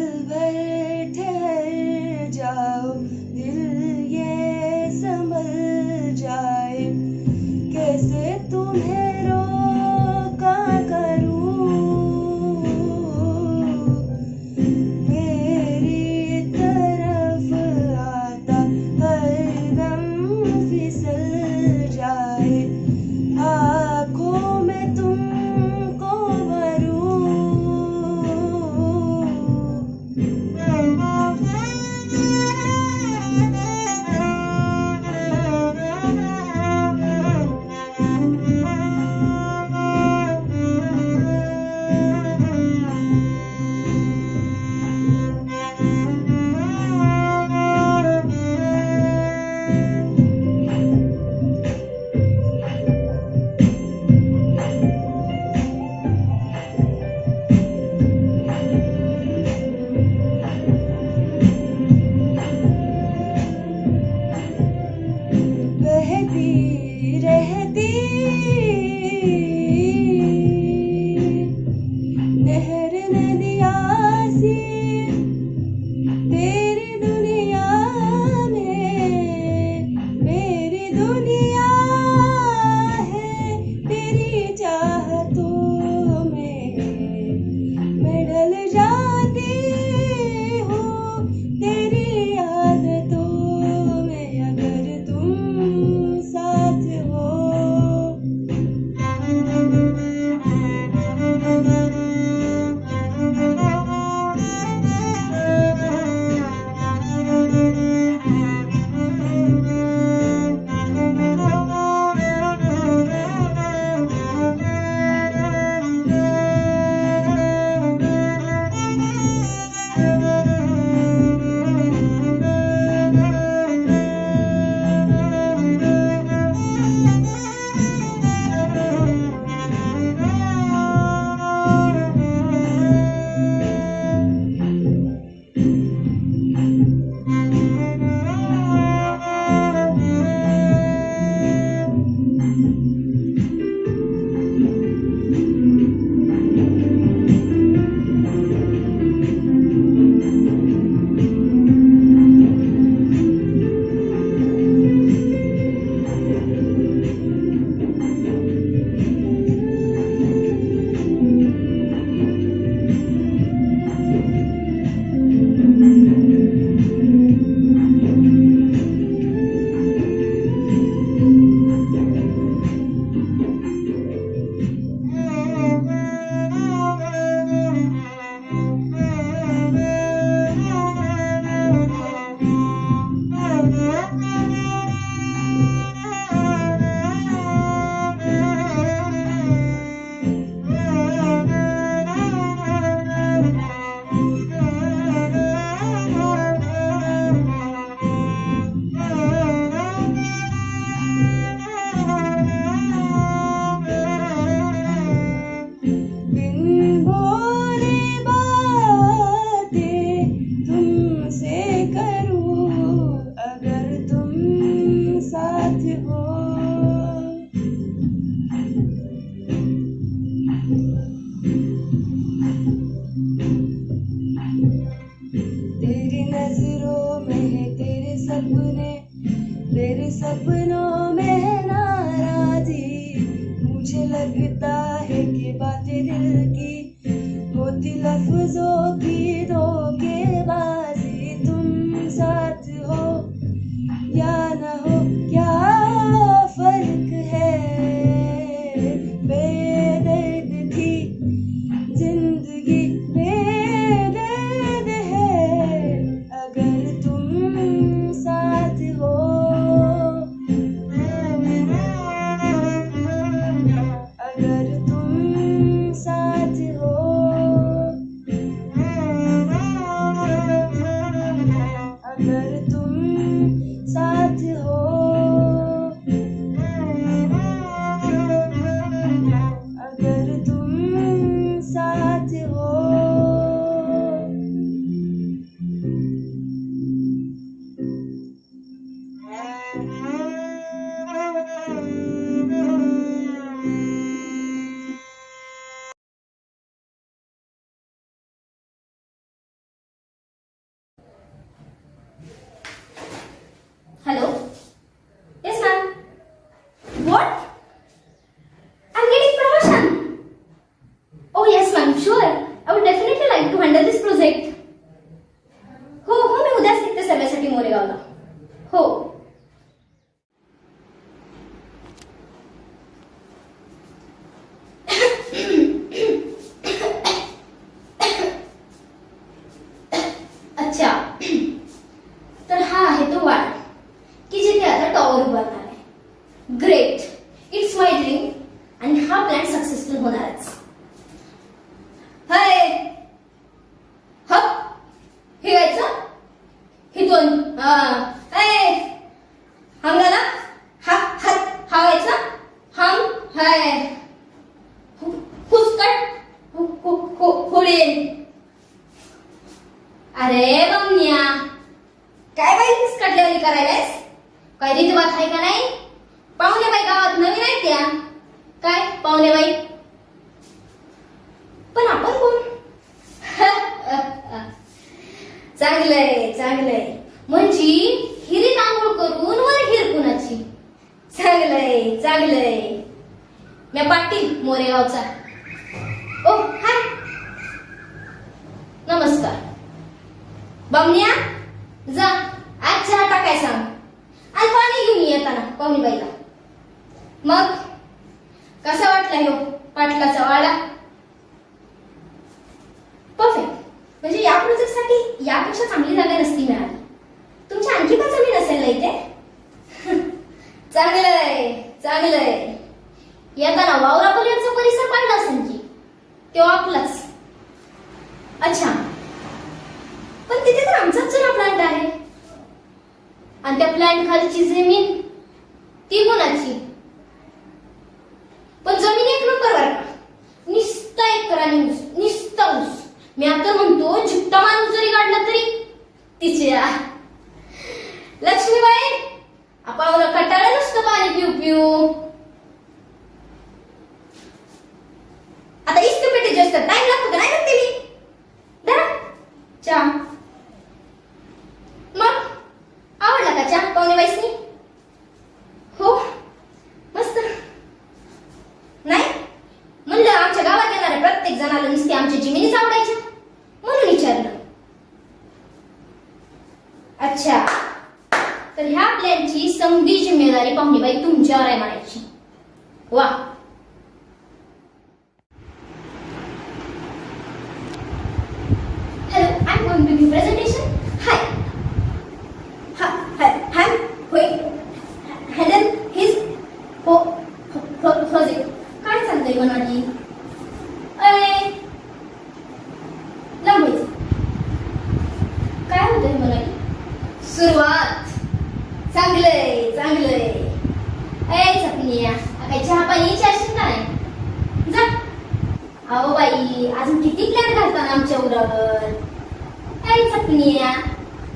होती लफ्जों की धोखेबाजी, तुम साथ हो या न हो क्या फर्क है, बेदर्द थी जिंदगी बेदर्द है, अगर तुम साथ हो, अगर तुम साथ हो, अगर तुम साथ हो, अगर तुम साथ हो. Hello? Yes, ma'am. What? I'm getting promotion. Oh, yes, ma'am. Sure. I would definitely like to handle this project. हो मी उद्याच निघते सर्वेसाठी मोरेगावला. हो. अच्छा. तर हा आहे तो वाडा की जिथे आता टॉवर उभारणार आहे. ग्रेट. इट्स माय ड्रीम आणि हा प्लॅन सक्सेसफुल होणारच. हाय हप हे गायचं हिथून हाय हमला ना हा हात हा गायचा हम हाय हुसकट पुढे. अरे बमनिया काय बाई हुसकटल्यावाली करायलास? काय रीतवात आहे का नाही? पाहुणे बाई गावात नवीन आहे त्या. काय पाहुणे बाई? पण आपण कोण? चांगलंय चांगलंय. म्हणजे हिरीत आंघोळ करून वर हिर कुणाची. चांगलंय चांगलंय. मी पाटील मोरेगावचा. ओ हाय नमस्कार. बमनिया जा आज चहा टाकाय सांग आणि पाणी घेऊन येताना पाहुणी बाईला. मग कसा वाटला ह्यो पाटलाचा वाडा? परफेक्ट. म्हणजे या प्रोजेक्टसाठी यापेक्षा चांगली जागा नसती मिळाली. तुमची आणखी का जमीन असेल ना इथे? चांगलंय चांगलंय. येताना वावरापर्यंतचा परिसर पाहिला असेल की तो आपलाच. अच्छा पण तिथे तर आमचाच जुना प्लांट आहे आणि त्या प्लांट खालची जमीन ती कोणाची? पण जमीन एक नंबर बर का. निस्ता एकराने ऊस निस्ता ऊस. मी आता म्हणतो झुकता माणूस जरी काढला तरी तिच्या. लक्ष्मीबाई आपण कटाळा नुसतं पाणी पिऊ पिऊ. आता इस्त्री पेटी जास्त टाइम लागतो का नाही म्हणते मी. धरा चहा. मग आवडला का चहा पाहुणे बाईसनी? हो मस्त. नाही म्हणलं आमच्या गावात येणाऱ्या प्रत्येक जणाला नुसते आमच्या जमिनीच आवडायच्या म्हणून विचारलं. अच्छा तर ह्या प्लॅनची समधी जिम्मेदारी पाहुणेबाई तुमच्यावर आहे म्हणायची. वा. Hello I am going to give presentation. Hi I'm going to handle his project. काय चालतंय मनाली? अरे लांबायचं काय होतंय मनाली? सुरुवात. चांगलंय चांगलंय. ए सपनिया काय चहा पाणी इच्छाशील का नाही? जा. अहो बाई अजून किती प्लॅन घालताना आमच्या उरावर. ए सपनिया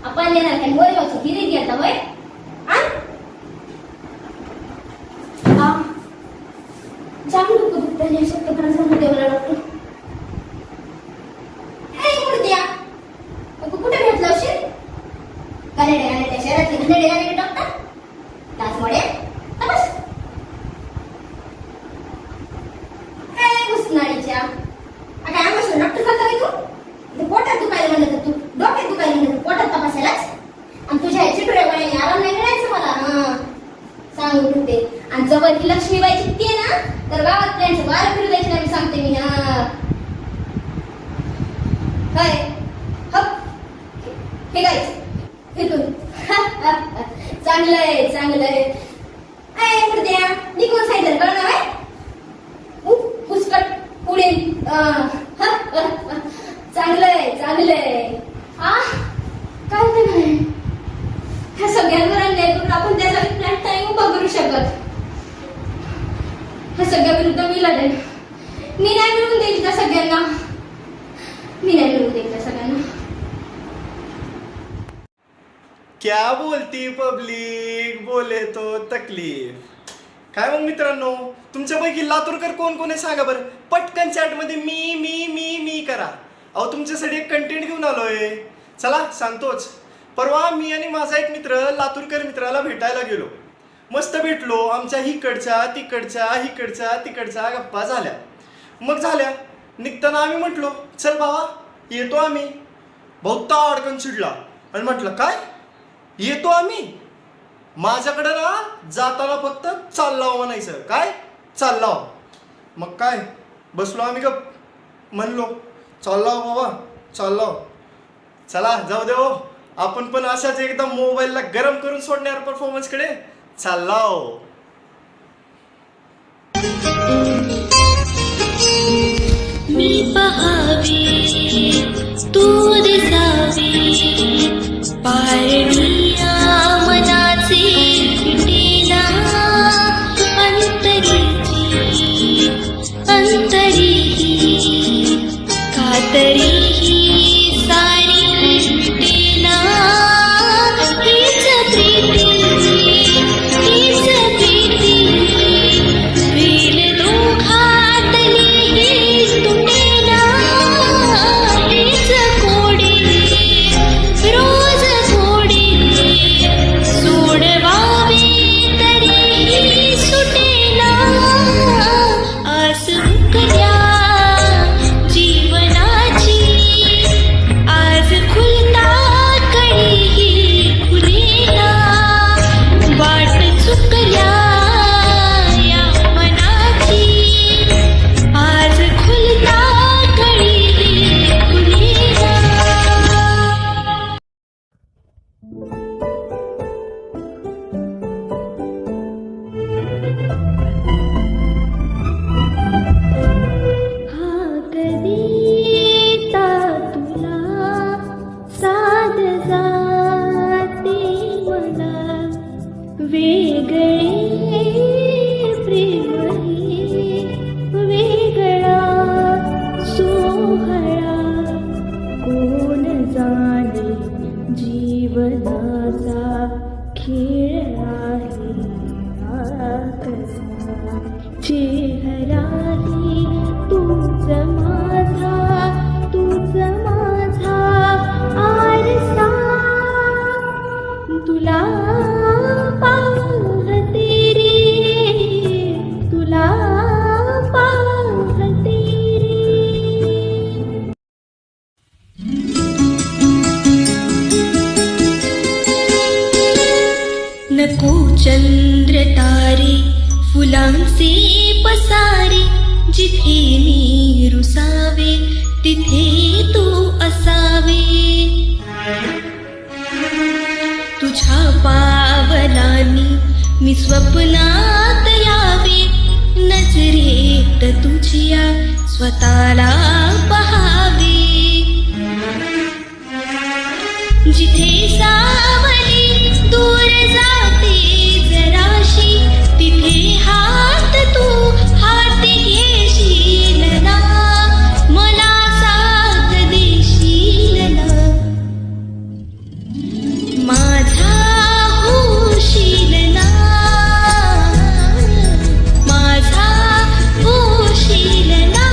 आपण येणार काय मोरेगावचं हिरीत गेलता होय? जाम डोकं दुखतं या शक्यपणा सांगते मला डॉक्टर. द्या कुठे भेटला औषध? कनेडे शहरातले घनेडे डॉक्टर त्याचमुळे घुसनाळीच्या काय आम्हाला डॉक्टर सांगता मोठी लक्ष्मीबाई चित्ती आहे ना, तर गावात त्यांचं वारं फिरू द्यायचं नाही, सांगते मी. हा काय हप हे गायचं फिरकून. चांगलंय चांगलंय. ऐ मुर्द्या निघून सांगितलं कळणार आहे. पुसकट पुढे. चांगलंय चांगलंय. काय होतं नाही ह्या सगळ्यांवर अन्याय करून आपण त्याचा प्लॅन नाही उभा करू शकत. ह्या सगळ्या विरुद्ध मी लढेन. मी नाही मिळून देईल त्या सगळ्यांना. मी नाही मिळून देईल त्या सगळ्यांना. क्या बोलती पब्लिक, बोले तो तकलीफ. काय मग मित्रांनो, तुमच्यापैकी लातूरकर कोण कोण आहे सांगा बरं. पटकन चॅटमध्ये मी मी मी मी करा. अहो तुमच्यासाठी एक कंटेंट घेऊन आलोय. चला सांगतोच. परवा मी आणि माझा एक मित्र लातूरकर मित्राला भेटायला गेलो. मस्त भेटलो. आमच्या हिकडच्या तिकडच्या गप्पा झाल्या. मग झाल्या निघताना आम्ही म्हटलो चल बाबा येतो आम्ही. भाऊ ताडकन चिडला आणि म्हटलं काय येतो आम्ही. माझ्याकडे ना जाताना फक्त चाललाव म्हणायचं. काय चाललाव. मग काय बसलो आम्ही गप. म्हणलो चाललाव बाबा चाललाव. चला जाऊ दे हो, आपण पण अशाच एकदम मोबाईलला गरम करून सोडणार परफॉर्मन्स कडे चाललाव. मी पहावी तू दिसावी पारणीया मनाचे फिटेना अंतरीही कातरीही सारी फिटेना. हीच प्रीती वेल दोघातली तुटेना. हीच कोडी रोज कोडी सोडवावी तरीही सुटेना. आस मुकल्या जीवनाची आज खुलता कळीही खुलेना. वाट चुकल्या या मनाची आज खुलता कळीही खुलेना. हा कधीता तुला साध जाते मला वेगळे प्रेम हे वेगळा सोहळा. कोण जाणे जीवनाचा खेळ आहे हा कसा. चेहराही तूच माझा आरसा. तुला पाहते रे तुला पाहते रे. नको चंद्र तारे फुलांचे पसारे. जिथे मी रुसावे तिथे तू असावे. तुझ्या पावलांनी मी स्वप्नात यावे. नजरेत तुझ्या स्वतःला पहावे. जिथे सावली दूर जाते जराशी तिथे हात तू हाती घेशील ना. मला साथ देशील ना. माझा होशील ना. माझा होशील ना.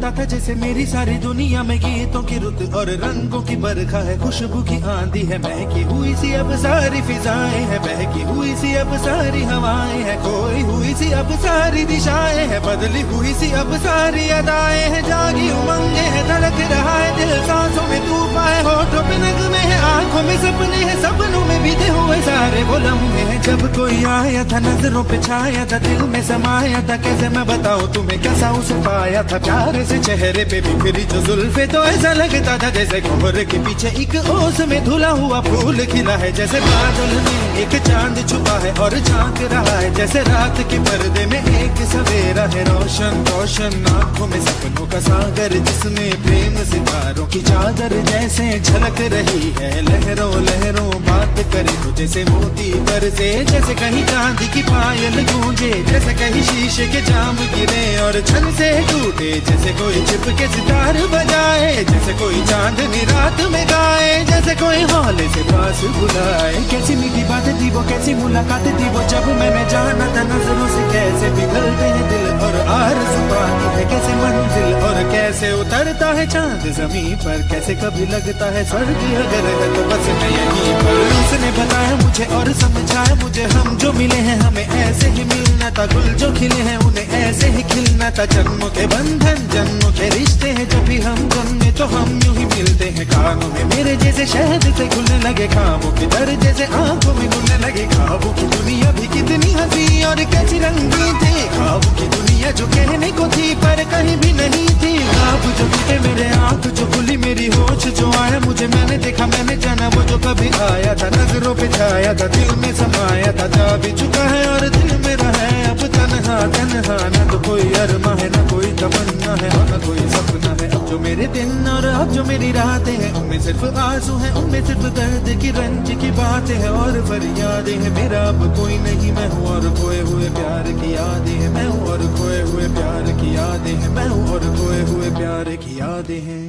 लगता था जैसे मेरी सारी दुनिया में गीतों की रुत और रंगों की बरखा है, खुशबू की आंधी है, महकी हुई सी अब सारी फिजाएं है, बहकी हुई सी अब सारी हवाएं है, खोई हुई सी अब सारी दिशाएं है, बदली हुई सी अब सारी अदाएं है, जागी उमंगे है, धड़क रहा है दिल, सांसों में तूफान है, होठों पे नगमे है, आंखों में सपने हैं, सपनों में बीते हुए सारे वो लम्हे हैं। जब कोई आया था नजरों पे छाया था, दिल में समाया था, कैसे मैं बताऊं तुम्हें कैसा उसे पाया था, प्यार से चेहरे पे बिखरी जो जुल्फे तो ऐसा लगता था जैसे कोहरे के पीछे एक ओस में धुला हुआ फूल खिला है, जैसे बादल में एक चांद छुपा है और झांक रहा है, जैसे रात के पर्दे में एक सवेरा है, रोशन रोशन आंखों में सपनों का सागर, जिसमें प्रेम सितारों की चादर जैसे झलक रही है, लहरों लहरों बात करे तो जैसे मोती बरसे, जैसे कहीं चांदी की पायल गूंजे, जैसे कहीं शीशे के जाम गिरे और छन से टूटे, जैसे कोई छिप के सितार बजाए, जैसे कोई चांदनी रात में गाए, जैसे कोई हौले से पास बुलाए। कैसी मीठी बात थी वो, कैसी मुलाकात थी वो, जब मैंने जाना था नजरों से कैसे पिघलते हैं दिल और आरज़ू पाती है कैसे मंजिल, और कैसे उतरता है चांद जमीन पर, कैसे कभी लगता है स्वर्ग अगर है तो बस मैं यहीं पर। उसने बताया मुझे और समझाया मुझे, हम जो मिले हैं हमें ऐसे ही मिलना था, गुल जो खिले हैं उन्हें ऐसे ही खिलना था, जन्मों के बंधन जन्मों के रिश्ते हैं, जब भी हम जन्मे तो हम यूं ही मिलते हैं, कानों में मेरे जैसे शहद से घुलने लगे, खाबों के दर जैसे आंखों में घुलने लगे, खाबों की दुनिया भी कितनी हंसी और कैसी रंगी थी, खाबों की दुनिया जो कहने को थी पर कहीं भी नहीं थी, ख्वाब जो टूटे मेरे आंख जो खुली मेरी होश जो आया मुझे, मैंने देखा मैंने जाना वो जो कभी आया था, नजरों पे छाया था, दिल में समाया था, जा भी चुका है और दिल मेरा है अब तन्हा तन्हा, न तो कोई अरमा है न कोई तमन्ना है और न कोई सपना है, अब जो मेरे दिन और अब जो मेरी रातें हैं उनमें सिर्फ आंसू हैं, उनमें सिर्फ दर्द की रंज की बातें हैं और फरियादें हैं, मेरा अब कोई नहीं मैं हूँ और खोए हुए प्यार की यादें हैं, मैं हूँ और खोए हुए प्यार की यादें हैं, मैं हूँ और खोए हुए प्यार की यादें हैं।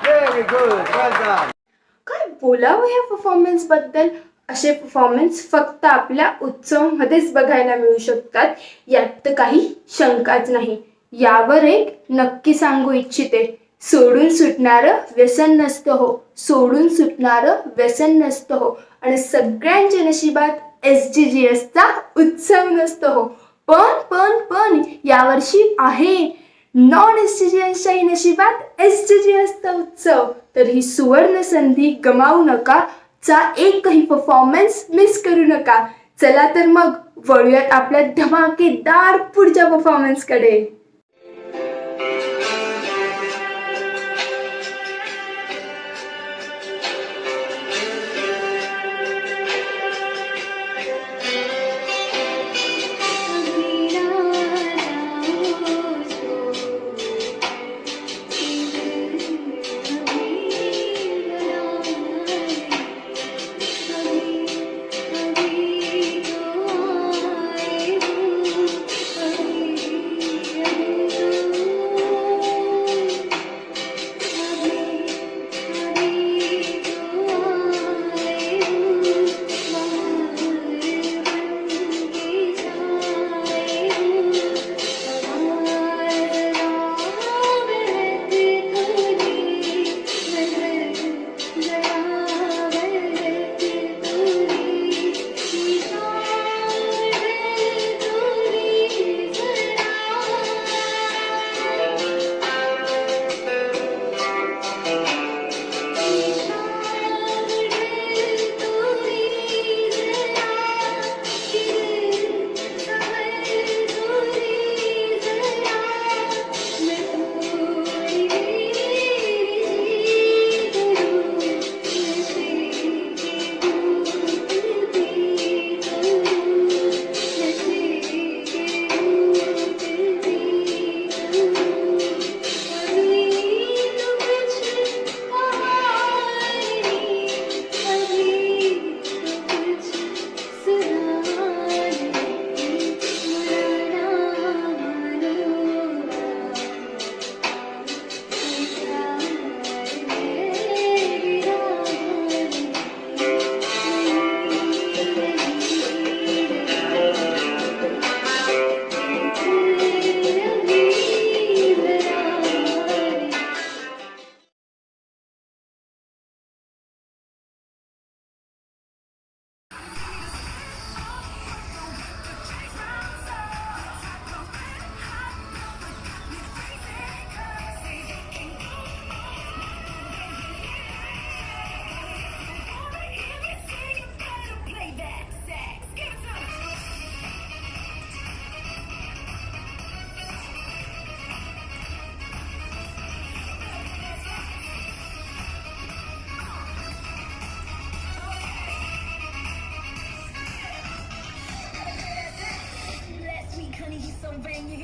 Very good, well done. काय बोलावं ह्या परफॉर्मन्स बद्दल? असे परफॉर्मन्स फक्त आपल्या उत्सवमध्येच बघायला मिळू शकतात, यात तर काही शंकाच नाही. यावर एक नक्की सांगू इच्छिते, सोडून सुटणारं व्यसन नसतं हो, सोडून सुटणारं व्यसन नसतं हो, आणि सगळ्यांच्या नशिबात SGGSचा उत्सव नसतो हो. पण यावर्षी आहे नॉन SGGSच्याही नशिबात SGGSचा उत्सव. तर ही सुवर्ण संधी गमावू नका, चा एकही परफॉर्मन्स मिस करू नका. चला तर मग वळूयात आपल्या धमाकेदार पुढच्या परफॉर्मन्सकडे.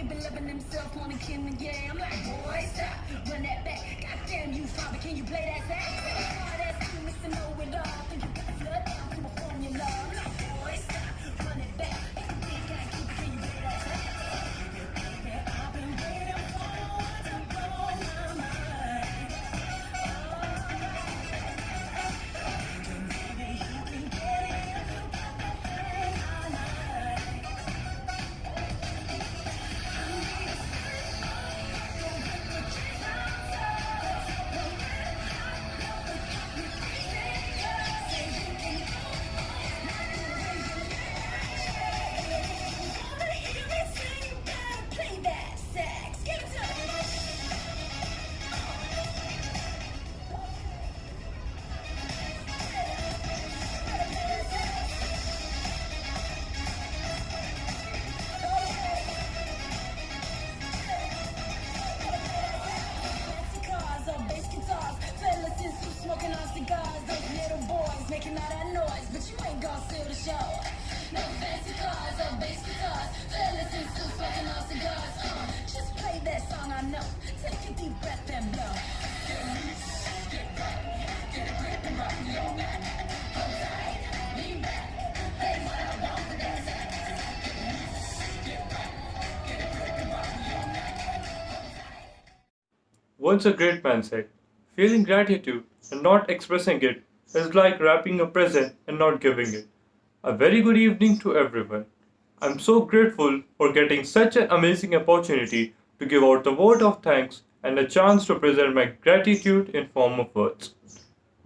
been loving himself on the kin again. I'm like, boy, stop, run that back. Goddamn you, father, can you play that sax? Hard ass you, Mr. Know It All. Think you got flood down to a formula. I'm like, boy, stop, run it back. If you think I keep it, can you play that sax? I've been waiting for one to blow my mind. Baby, you can get it if you got that thing I like. Play that sax. Give it to me. Cars or bass guitars, fellas in suits smoking on cigars. Those little boys making all that noise, but you ain't gonna steal the show. No fancy cars or bass guitars, fellas in suits smoking on cigars. Just play that song I know. Take a deep breath and blow. Get loose, get back, get a grip and rock me all night. Hold tight, lean back, play what I want for that sax. Get loose, get back, get a grip and rock me all night. Once a great man said, feeling gratitude and not expressing it is like wrapping a present and not giving it. A very good evening to everyone. I'm so grateful for getting such an amazing opportunity to give out the word of thanks and a chance to present my gratitude in form of words.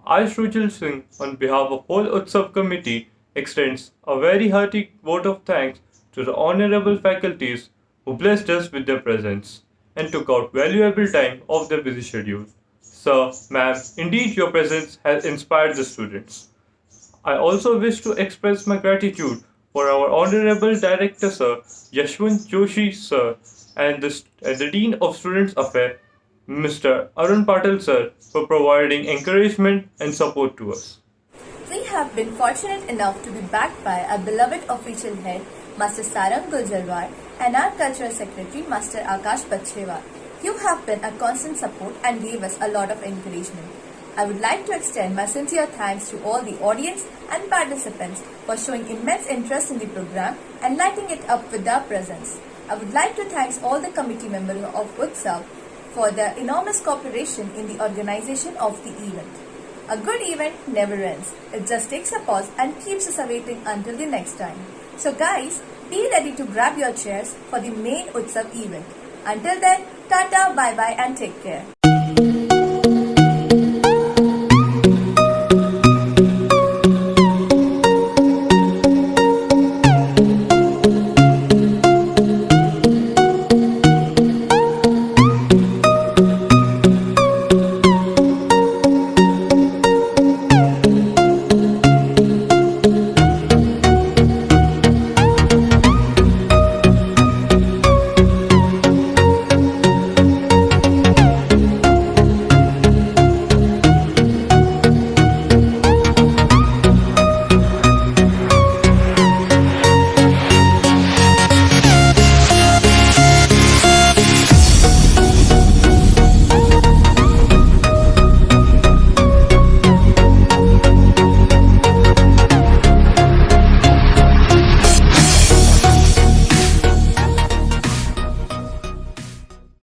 I, Shrujal Singh, on behalf of whole Utsav committee, extends a very hearty vote of thanks to the honorable faculties who blessed us with their presence and took out valuable time of their busy schedule. Sir, ma'am, indeed your presence has inspired the students. I also wish to express my gratitude for our Honorable Director Sir, Yashwant Joshi Sir, and the Dean of Students Affairs, Mr. Arun Patel Sir, for providing encouragement and support to us. We have been fortunate enough to be backed by our beloved official head, Master Sarang Guljarwar, and our Cultural Secretary, Master Akash Bachewar. You have been a constant support and gave us a lot of encouragement. I would like to extend my sincere thanks to all the audience and participants for showing immense interest in the program and lighting it up with their presence. I would like to thank all the committee members of Utsav for their enormous cooperation in the organization of the event. A good event never ends. It just takes a pause and keeps us awaiting until the next time. So guys, be ready to grab your chairs for the main Utsav event. Until then, tata, bye bye and take care.